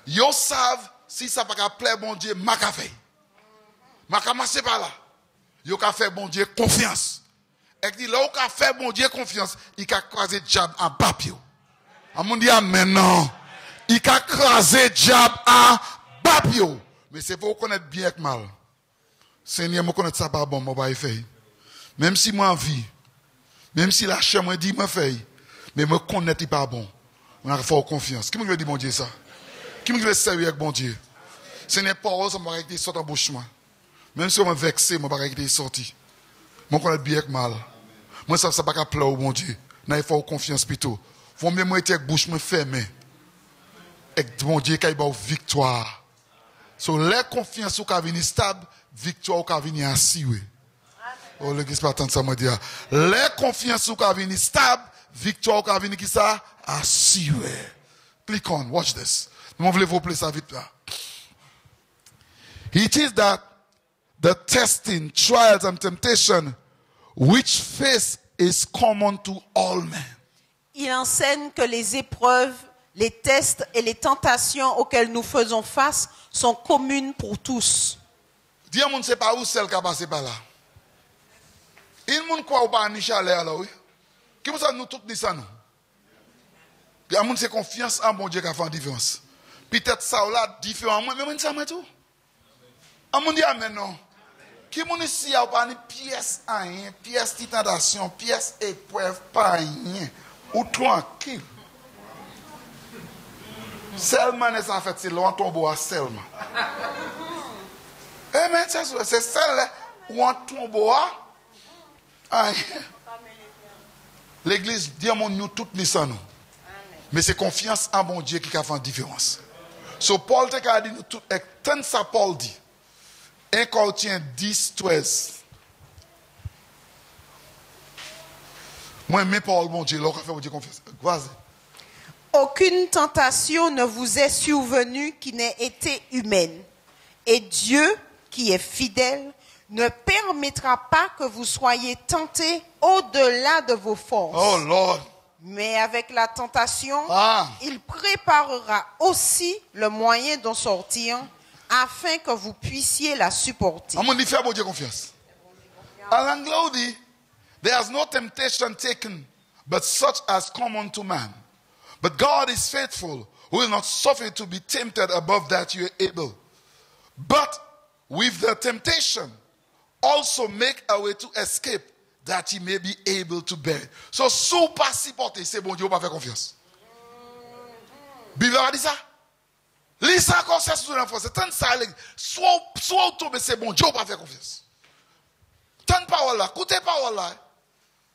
Yo savent si ça pas plaire bon Dieu, ma ka fait. Ma ka marcher par là. Yo ka fait bon Dieu confiance. Et dit là où ka fait bon Dieu confiance, il ka croiser diable en papio. On dit amen non. Il ka croiser diable en papio. Mais c'est pour connaître bien que mal. Seigneur, moi connais ça pas bon, moi pas faire. Même si moi en vie, même si la chair me dit moi faire, mais me connaître pas bon. On a faire confiance. Qui me veut dire bon Dieu ça? Qui me veut sérieux avec bon Dieu? Seigneur, parole ça m'a été sorti en bouche moi. Même si on m'a vexé, moi pas été sorti. Moi connais bien que mal. Moi ça pas plaire au bon Dieu. N'a faire confiance plutôt. Faut même moi être avec bouche me fermée. Et bon Dieu qui a victoire. So la confiance ou ka vini stable, victoire ou ka vini assurée. Oh l'église pas tant ça me dire. La confiance ou ka vini stable, victoire ou ka vini qui ça assurée. Click on, watch this. Nous voulons vous placer ça vite là. It is that the testing, trials and temptation which face is common to all men. Il enseigne que les épreuves, les tests et les tentations auxquelles nous faisons face sont communes pour tous. Dis à mon c'est pas où celle qui a passé par là. Il moun quoi ou pas ni chaleur là oui. Qui vous ça nous tout dit ça nous. Puis à mon c'est confiance en bon Dieu qui a fait une différence. Peut-être ça là différent moi mais ça moi tout. À mon dit amen non. Qui moun ici a pas une pièce à rien, pièce de tentation, pièce épreuve, pas rien. Ou tranquille. Seulement, ça fait, c'est loin tombeau à seulement. Eh, mais c'est celle où on tombeau à rien. L'église dit à nous toutes les sans nous. Mais c'est confiance en bon Dieu qui a fait une différence. So Paul te a dit nous tout, et tant ça Paul dit. 1 Corinthiens 10, 13. Moi, mais Paul, mon Dieu, là, on fait mon Dieu confiance. Vas-y. Aucune tentation ne vous est survenue qui n'ait été humaine. Et Dieu, qui est fidèle, ne permettra pas que vous soyez tentés au-delà de vos forces. Oh Lord. Mais avec la tentation, Ah. il préparera aussi le moyen d'en sortir afin que vous puissiez la supporter. On dit faire mon Dieu confiance. En anglais, on dit, there's no temptation taken, but such as common to man. But God is faithful, who will not suffer you to be tempted above that you are able. But with the temptation, also make a way to escape, that he may be able to bear. So, sous pas si porté, c'est bon Dieu, on va faire confiance. Bible a dit ça? Lis ça encore, c'est sous l'enfant. C'est tant ça, soit tomber, c'est bon Dieu, on va faire confiance. Tant de paroles là, écoutez paroles là.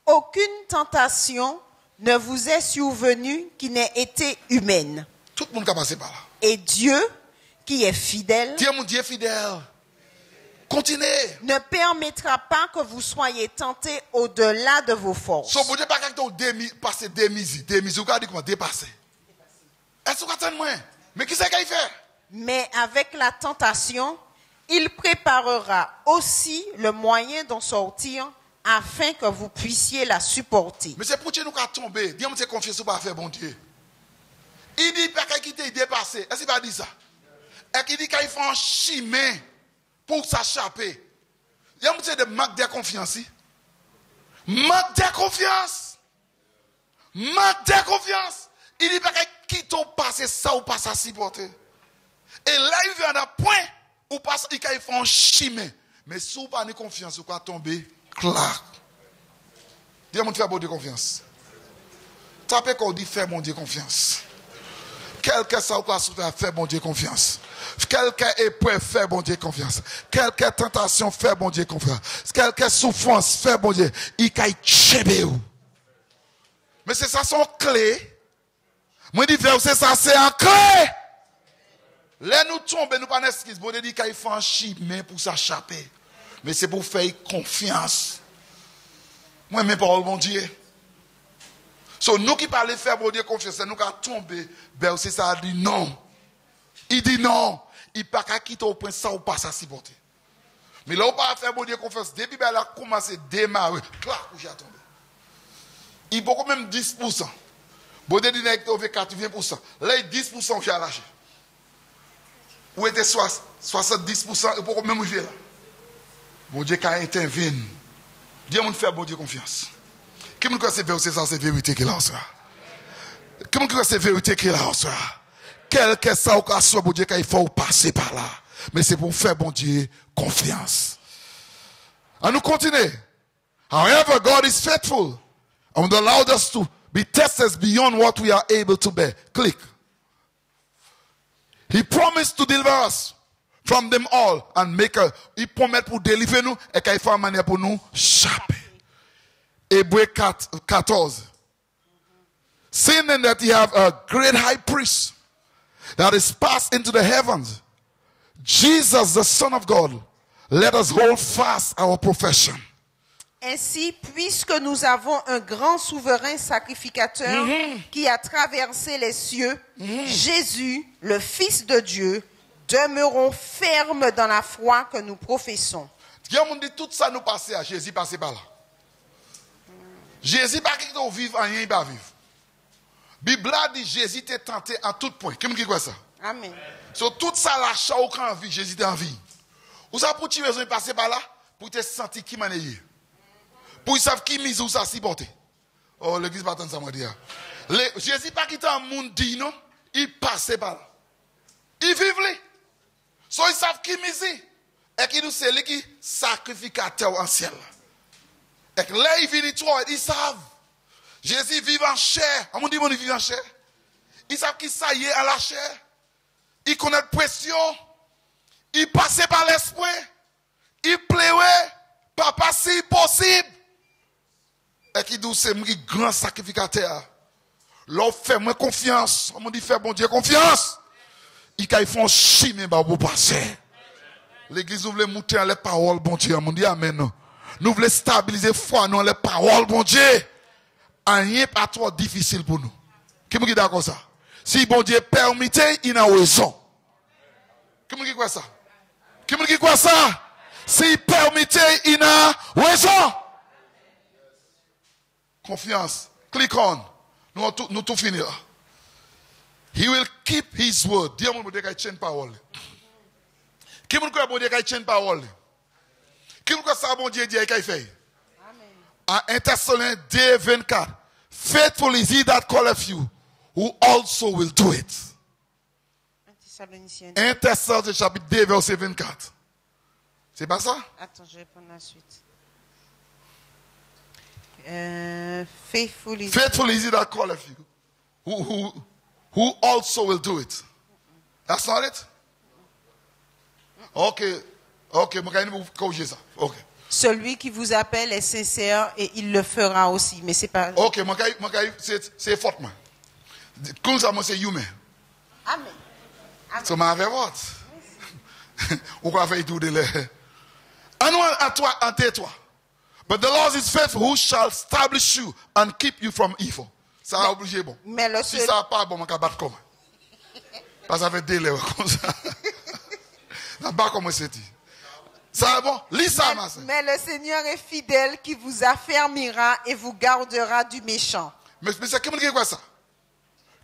Aucune tentation ne vous est survenue qui n'ait été humaine. Tout le monde qui a passé par là. Et Dieu, qui est fidèle, Dieu, mon Dieu fidèle. Continuez. ne permettra pas que vous soyez tentés au-delà de vos forces. So, bon Dieu, pas quand on passer démisi, vous regardez comment dépasser. Est-ce que vous attendez moi? Mais qui c'est qu'il fait? Mais avec la tentation, il préparera aussi le moyen d'en sortir afin que vous puissiez la supporter. Mais c'est pour que nous qu'à tomber. Dieu me confiance sur pas faire bon Dieu. Il dit pas qu'il quitter, il dépasser. Est-ce qu'il va dire ça? Et qu'il dit qu'il fait un chemin pour s'échapper. Il y a un de manque de confiance. Manque de confiance. Manque de confiance. Il dit pas qu'il quitte ou passe ça ou pas ça supporter. Et là, il vient à un point où il fait un chemin. Mais si vous n'avez pas confiance, vous allez tomber. Clac. Dieu m'a fait bon Dieu confiance. Tapez qu'on dit faire bon Dieu confiance. Quelqu'un ça ou souffrir, faire bon Dieu confiance. Quelqu'un épreuve, faire bon Dieu confiance. Quelqu'un tentation, faire bon Dieu confiance. Quelqu'un souffrance, faire bon Dieu. Il caille chébé ou. Mais c'est ça son clé. Moi dis c'est ça c'est un clé. Là nous tombons, nous pas d'excuse. Bon Dieu dit qu'il fait un chemin pour s'échapper. Mais c'est pour faire confiance. Moi, mes paroles, mon Dieu. So, nous qui parlons faire bon Dieu confiance, nous qui tombé, ben c'est ça, il dit non. Il dit non. Il ne peut pas quitter au point ça ou pas ça supporter. Mais là, on va faire bon Dieu confiance. Depuis qu'elle a commencé à démarrer, clac, où j'ai tombé. Il peut quand même 10%. Bon Dieu dit qu'il est over 80%. Là, 10% j'ai lâché. Où était 70%, il peut quand même jouer là. Bon Dieu qui a intervenu. Dieu m'a fait bon Dieu confiance. Qui m'a dit que c'est verset ça, c'est vérité qu'il a en soi. Qui m'a dit que c'est vérité qu'il a en soi. Quel que soit au soit, bon Dieu, qu'il faut passer par là. Mais c'est pour faire bon Dieu confiance. And nous continuons. However, God is faithful and allowed us to be tested beyond what we are able to bear. Click. He promised to deliver us from them all and make a, il promet pour délivrer nous et qu'il fait une manière pour nous échapper. Hébreux 14. Seeing then that you have a great high priest that is passed into the heavens, Jesus the Son of God, let us hold fast our profession. Ainsi, puisque nous avons un grand souverain sacrificateur qui a traversé les cieux, Jésus, le Fils de Dieu, demeurons fermes dans la foi que nous professons. Dieu m'a dit tout ça nous passer à Jésus passer par là. Jésus pas qui doit vivre rien il va vivre. Bible dit Jésus était tenté à tout point. Qui me dit quoi ça? Amen. Sur tout ça l'achat aucun vie, Jésus était en vie. Ou ça pour tu besoin de passer par là pour te sentir qui manier. Pour savoir qui mise ou ça si porter. Oh l'église pas tant ça moi dire. Jésus pas qui un monde dit non, il passait par là. Il vivent là. So ils savent qui mise. Et qui nous c'est lui qui sacrificateur en ciel. Et que là, il vient toi, ils savent. Jésus vit en chair. On dit, il vit en chair. Ils savent qui ça y est à la chair. Ils connaissent la pression. Ils passent par l'esprit. Ils plaisaient. Papa, si possible. Et qui dit, c'est un grand sacrificateur. L'on fait moins confiance. On dit, fait bon Dieu confiance. Ils font chimie pour passer. L'église ouvre les moutons, les paroles, bon Dieu. On dit, amen. Nous voulons stabiliser foi dans les paroles, bon Dieu. Rien pas trop difficile pour nous. Qui me dit d'accord ça? Si bon Dieu permet, il a raison. Qui me dit quoi ça? Qui me dit quoi ça? Si permet, il a raison. Confiance. Click on. Nous tout finir. He will keep his word. Dis à mon Dieu qu'il change parole. Qui me dit bon Dieu qu'il change parole? Qui me dit ça bon Dieu dit qu'il fait? À 1 Thessaloniciens 2, 24. Faithful is he that calleth you, who also will do it. 1 Thessaloniciens chapitre 2, verset 24. C'est pas ça? Attends, je vais prendre la suite. Faithful is he that calleth you, who also will do it. That's not it? Okay, je vais vous corriger ça. Okay. Celui qui vous appelle est sincère et il le fera aussi. Mais c'est pas. Ok, c'est fort, moi. Comme ça, moi, c'est humain. Amen. So, je vais voir. Ou quoi faire tout de l'air. À toi, en tais-toi. But the Lord is faithful, who shall establish you and keep you from evil. Ça a obligé bon. Mais le si ça n'a pas bon, je vais battre comme. Parce que ça fait délai comme ça. Je ne sais pas comment c'est dit. Ça bon? Lis ça, ma soeur. Mais le Seigneur est fidèle qui vous affermira et vous gardera du méchant. Mais c'est qui me dit quoi ça?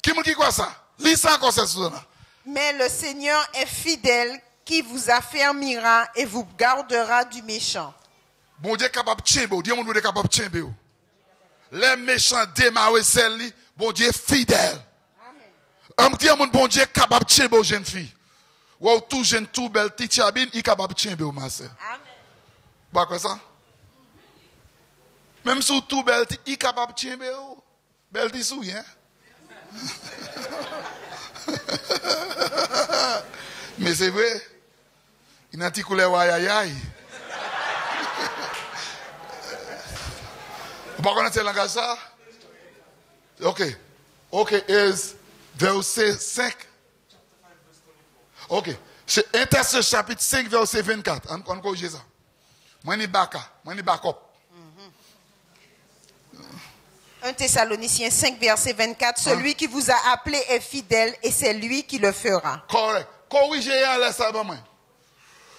Qui me dit quoi ça? Lis ça encore cette chose-là. Mais le Seigneur est fidèle qui vous affermira et vous gardera du méchant. Bon Dieu est capable de tirer. Dieu est capable de tirer. Les méchants démarrent celle-là. Bon Dieu est fidèle. Amen. Bon Dieu est capable de tirer aux jeunes filles. Ou tout jeune, tout belle, tout chabine, il est capable de tirer ma soeur. Amen. Pas quoi ça? Même si tout belle, il est capable de tirer. Belle tissou, hein? Mais c'est vrai. Il n'a pas de couleur aïe. Vous ne connaissez pas le langage ça? Ok, is verset 5. Ok. C'est 1 Thessaloniciens chapitre 5, verset 24. On corrige ça. Moi, je backup. 1 Thessaloniciens 5, verset 24. Celui qui vous a appelé est fidèle et c'est lui qui le fera. Correct. Corrigez à ça, moi.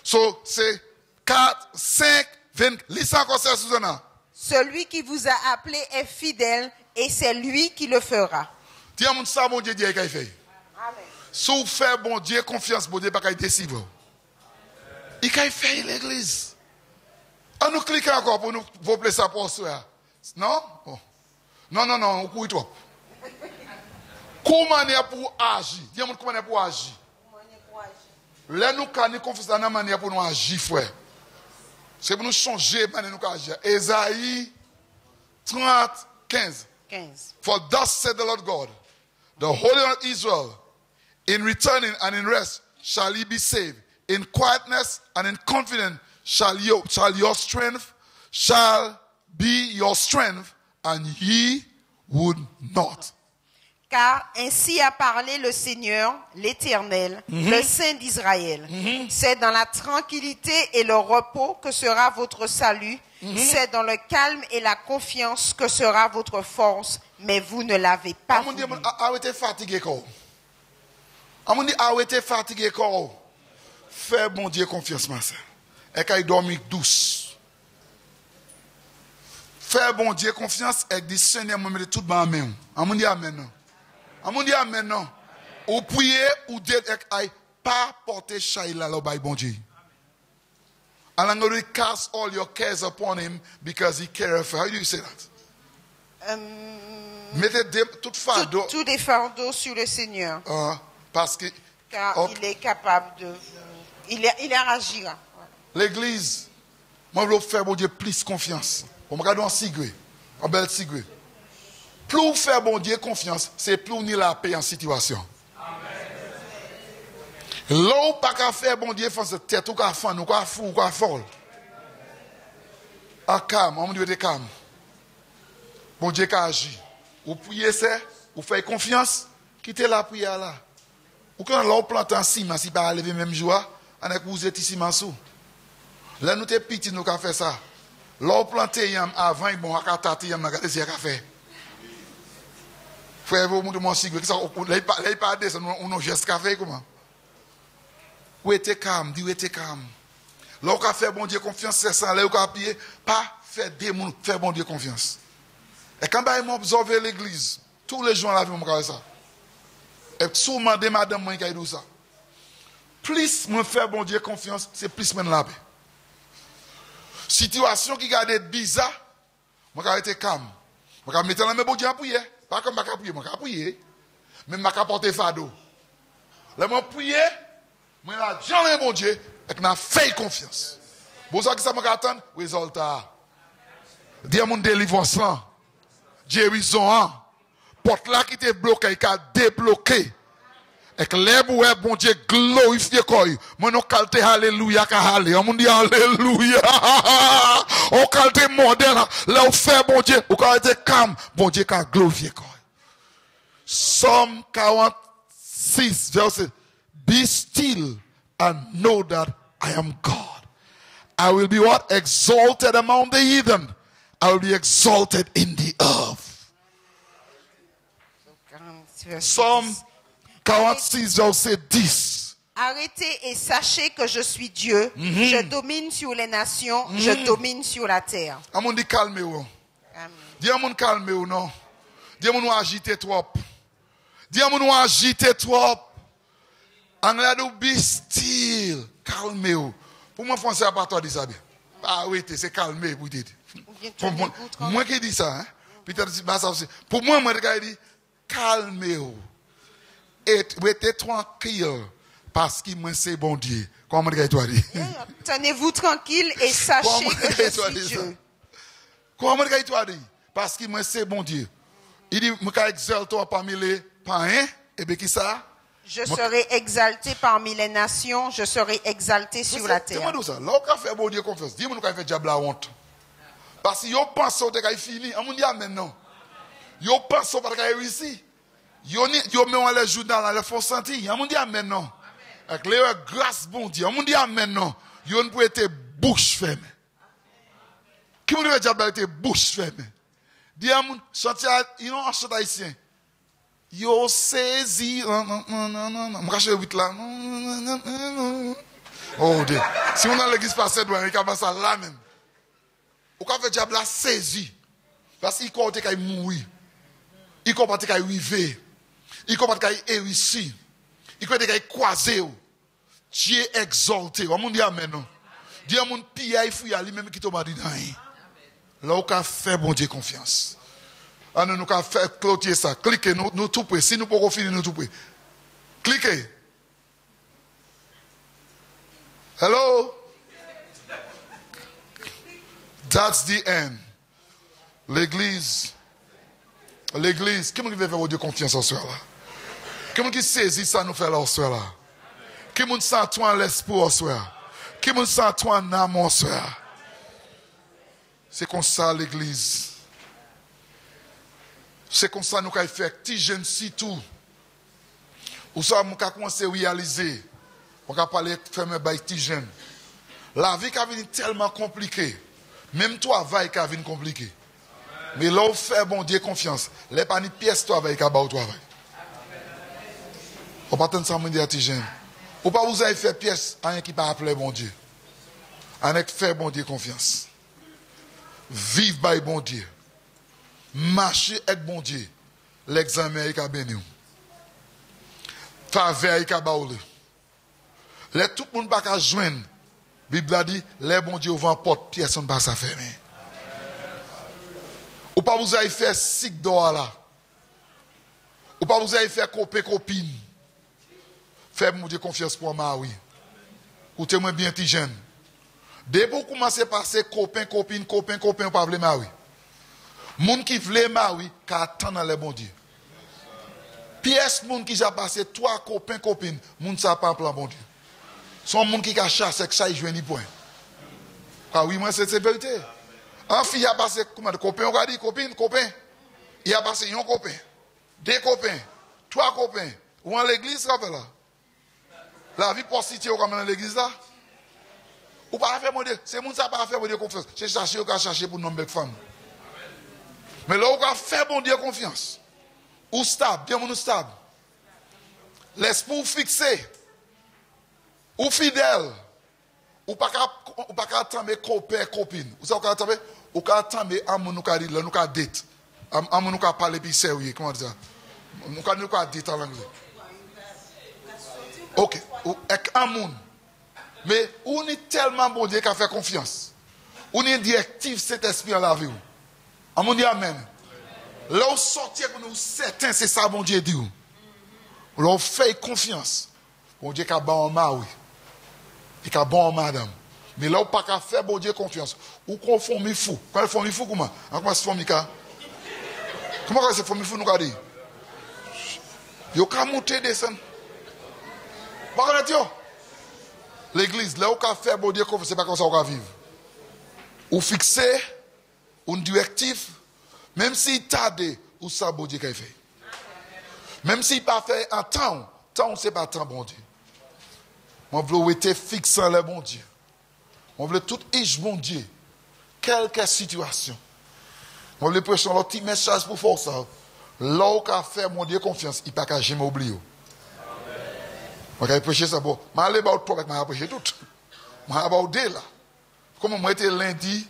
So, c'est 4, 5, 20. Lis ça encore ça, Susanna. Celui qui vous a appelé est fidèle et c'est lui qui le fera. Dis à mon ça, bon Dieu, qu'il fait. Amen. Si vous faites bon Dieu confiance, bon Dieu, pas qu'il décide. Il a fait l'église. On nous clique encore pour nous voler ça pour soi. Non? Oh. Non, on couille trop. Comment est pour agir? Dis-moi comment est pour agir. Là, nous avons confiance dans la manière pour nous agir, frère. C'est pour nous changer la manière pour nous agir. Ésaïe 30, 15. For thus said the Lord God, the Holy One of Israel, in returning and in rest shall ye be saved. In quietness and in confidence shall your strength be your strength, and ye would not. Car ainsi a parlé le Seigneur, l'Éternel, le Saint d'Israël. C'est dans la tranquillité et le repos que sera votre salut. C'est dans le calme et la confiance que sera votre force. Mais vous ne l'avez pas voulu. Arrêtez fatigué, arrêtez fatigué, fais bon Dieu confiance, ma soeur. Et qu'il dorme douce. Fais bon Dieu confiance et dit Seigneur, moi mets tout dans ma main. Amen dit amen. Amen dit amen non. Ou prier ou dire et pas porter chaïla là bas bon Dieu. And I'm going to cast all your cares upon him because he cares for. How do you say that? Mettez tout fardeau. Tous des fardeaux sur le Seigneur. Parce que car il est capable de. Il agira. L'église, moi, je veux faire bon Dieu plus confiance. On me regarde en sigré, en belle sigré. Plus vous faire bon Dieu confiance, c'est plus vous la paix en situation. Là où pas qu'à faire bon Dieu, c'est tête ou qu'à fan, ou qu'à fou, ou qu'à folle. À calme, on me dit de calme. Bon Dieu qui agit. Vous priez ça, vous faites confiance, quittez la prière là. Ou quand là, vous plantez un ciment, si pas lever même jour, on est vous êtes ici, mansou. Là, nous sommes petits, nous avons fait ça. Là, vous plantez avant, bon, à tâter, regardez ce qu'il a fait. Frère, vous montrez mon sigle, là, il pas descendre, on a geste qu'a fait comment? Où était calme, dis où était calme. Là, vous avez fait bon Dieu confiance, c'est ça, là, vous avez appuyé, pas faire démon, faire bon Dieu confiance. Et quand vous observé l'église, tous les jours, on a vu, on ça. Et souvent, des madame, moi, qui a dit ça. Plus je fais bon Dieu confiance, c'est plus je la paix. Situation qui garde bizarre, je vais être calme. Je vais mettre la main bon Dieu à prier. Pas comme je vais prier, je vais prier. Mais je vais porter fardeau. Là, je vais prier, je vais jamais bon Dieu, et je fais confiance. Pour ça que ça m'a attendre, résultat. Dieu mon délivrance, guérison, porte là qui était bloqué, qui a débloqué. Et que les bouets, bon Dieu, glorifié quoi. Moi, non, calte alléluia, on me dit alléluia. On calte moderne, là, on fait bon Dieu, on calte calme, bon Dieu, qui a glorifié quoi. Somme 46, verset. Be still and know that I am God. I will be what? Exalted among the heathen. I will be exalted in the earth. Somme 46, verset 10. Arrêtez et sachez que je suis Dieu. Je domine sur les nations. Je domine sur la terre. Amon dit calmez-vous. Dis amon calmez-vous, non. Dis amon agitez trop. Dis amon agitez trop. Anglais dit be still. Calmez-vous. Pour moi, français, à part toi, dit ça bien. Ah oui, c'est calmé, vous dites. Moi qui dis ça, hein. Peut-être ça aussi. Pour moi, je dis calmez-vous. Et restez tranquille parce qu'il me c'est bon Dieu. Comment toi dit? Tenez-vous tranquille et sachez que je suis Dieu. Comment toi dit? Parce qu'il me c'est bon Dieu. Il dit, je vais exalter parmi les païens. Et bien qui ça? Je serai exalté parmi les nations. Je serai exalté sur la terre. Dis-moi ça. Là, on fait bon Dieu confiance. Dis-moi qu'on fait diable la honte. Parce que yo pense que c'est fini. On me dit amen non. Yo pense que c'est réussi. Yo met les jours dans les faux sentis. On me dit amen non. Avec les grâce bon Dieu. On me dit amen non. Yo ne peut être bouche fermée. Qui me dit diable être bouche fermée? Dis à mon chantier, ils ont un chantier haïtien. Yo saisi, je cache le 8 là. Oh Dieu. Si on a l'église passée, on va faire ça là même. Ou quand le diable la saisi. Parce qu'il croit qu'il mourir. Il croit qu'il vivre. Il croit qu'il réussir. Il croit qu'il croiser. Dieu exalté. On dit amen. Dieu a mon pire, il faut y aller même qui tombe dans là, on a fait bon Dieu confiance. Ah, nous avons fait clôturer ça. Cliquez, nous tout près. Si nous pouvons finir, nous tout près. Cliquez. Hello? That's the end. L'église. Qui veut faire Dieu confiance au soir là? Qui saisit ça nous fait là au soir là? Qui sent toi en l'esprit au soir? Qui sent toi en âme au soir? C'est comme ça l'église. C'est comme ça nous avons fait petit jeune si tout. Ou ça nous avons commencé à réaliser. On a parlé de faire mes petits jeunes. La vie qui a venu tellement compliquée. Même toi, va qui a venu compliqué. Mais là, on fait bon Dieu confiance. Les pas ni pièce toi avec toi travail. On pas attendre ça me dire petit jeune. Ou pas vous avez fait pièce à un qui pas appelé bon Dieu. À un qui fait bon Dieu confiance. Vive by bon Dieu. Marcher avec bon Dieu. L'examen est béni. Faveur est baoulé. Les tout le monde pas qu'à joindre. Bible a dit, les bon Dieu vont porte pièce on ne pas ça fermer. Ou pas vous avez fait sick d'or là. Ou pas vous avez fait copine. Faites mon Dieu confiance pour moi oui. Ou témoin bien petit jeune. Dès que vous commencez à passer copain, copine, copain, copain, pas vle mari. Moun qui vle mari, qui attend dans le bon Dieu. Pièce moun qui a passé 3 copains, copines, moun ça pas plan bon Dieu. Son moun qui a chassé que ça y joue ni point. Ah oui, moi c'est vérité. Un fille a passé comment de copain, on va dire copine, copain. Il a passé un copain, 2 copains, 3 copains. Ou en l'église, ça fait là. La vie prostituée comme dans l'église là. Ou pas faire mon Dieu, c'est moun ça pas faire mon Dieu confiance. C'est chercher ou chercher pour nommer femme. Mais là, on va faire mon Dieu confiance. Ou stable, bien mon stable. L'esprit fixé. Ou fidèle. Ou pas attendre copain, copine. Ou ça, ou pas attendre amour nous ka dit, nous ka date. Amour nous ka parler puis sérieux, comment dire ça? Nous ka date en anglais. OK, ou avec amour. Mais on est tellement bon Dieu qu'a fait confiance. On est directif cet esprit en la vie. Amour dit amen. Là où sortir pour nous certains, c'est ça bon Dieu dit. Là on fait confiance. Bon Dieu qu'a bon mari. Il qu'a bon madame. Mais là où pas qu'à faire bon Dieu confiance. Ou conforme fou. Quand il forme fou comment? Comment c'est forme ka? Comment c'est forme fou nous qu'a dit? Yo qu'a monter descendre. Pas connaître yo. L'église là où qu'a faire bon Dieu confiance, c'est pas comme ça qu'on va vivre. Ou fixer un directif. Même s'il tarde, ou ça, bon Dieu, qu'il fait. Même s'il pas fait un temps, c'est pas temps, bon Dieu. On veut être fixant le bon Dieu. On veut tout iche, bon Dieu. Quelque situation. On veut prêcher un petit message pour faire ça. Là où qu'a fait, mon Dieu, confiance, il pas qu'à jamais oublier. On va prêcher ça, bon. Je vais aller au toi, je vais prêcher tout. Je vais aller au dé là. Comme moi, j'étais lundi,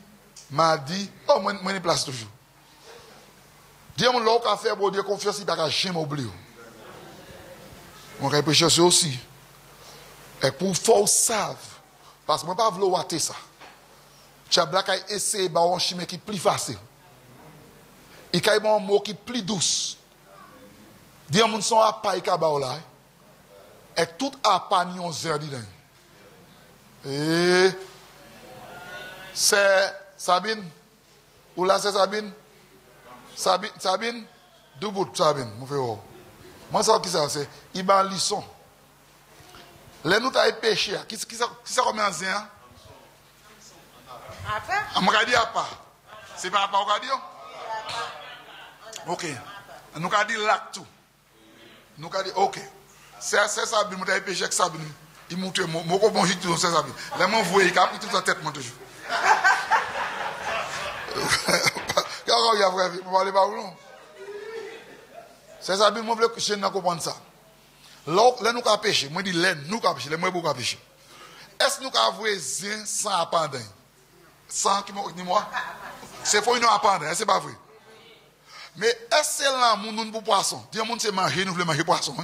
mardi, oh, moi, je place toujours. Dis-moi, là, qu'on fait pour Dieu confiance, il ne va jamais oublier. On va prêcher ça aussi. Et pour faire ça, parce que moi, je ne veux pas vouloir ça. Tu as essayé de faire un chemin qui est plus facile. Il y a un mot qui est plus douce. Dis-moi, son appât, il y a là. Et tout appât, il y a 11 heures dedans. Et c'est Sabine. Ou là, c'est Sabine? Sabine, double Sabine, moi ça qui ça c'est il va leçon. Les nous t'as péché, qui ça comme un zin? Après? On m'a dit à part. C'est pas à part on dit? OK. Nous a dit là tout. Nous a dit OK. C'est Sabine, nous t'as péché avec Sabine. Il monte mon bonjour tout c'est Sabine. Les m'ont voyé il a pris toute sa tête moi toujours. C'est ça, moi, je ne comprends ça. Là, nous avons péché. Moi, je dis, nous avons péché. Moi, je péché. Est-ce que nous avons voisin sans appendant? Sans qui moi? C'est faux, nous appendant. C'est pas vrai. Mais est-ce que c'est là, nous pour poisson? Dis, nous, c'est manger, nous voulons manger poisson.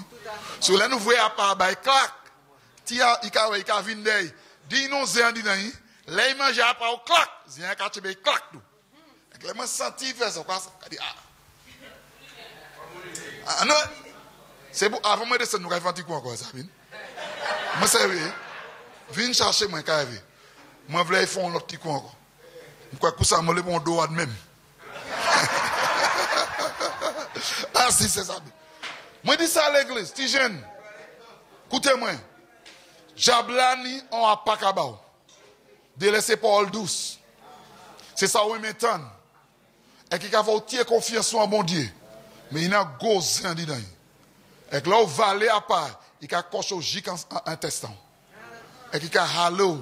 Si là, nous voyons à part, clac. Il a vu une dis, nous, c'est dit, là, il mange à part, clac. Il a un clac. Je me senti faire ça. Ah non. C'est pour avant de descendre, nous avons fait quoi encore, Sabine? Moi, c'est vrai. Viens chercher moi, carré. Moi, je voulais faire un petit coup encore. Je crois que ça, je me bon dos de même. Ah, si, c'est ça. Moi, je dis ça à l'église, petit jeune. Écoutez-moi. Jablani, on a pas cabao. De laisser Paul douce. C'est ça où il m'étonne. Et qui a fait confiance en mon Dieu. Mais il a gosé en dedans. Et que là, il va aller à part. Il a coché au gic en intestin. Et qui a halé.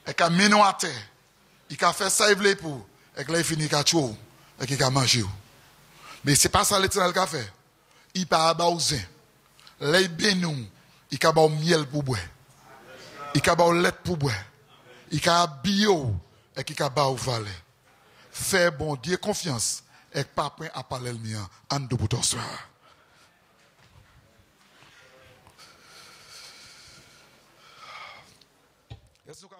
Et qui a mis à terre. Il a fait ça, il voulait pour. Et que là, il finit, il a tué. Et qui a mangé. Mais ce n'est pas ça l'Éternel qui a fait. Il n'a pas abusé. Là, il bénou. Il a miel pour boire. Il a lait pour boire. Il a bio. Et qui a valet. Fais bon Dieu confiance. Et pas prêt à parler le mien. En de bouton soir. Est-ce que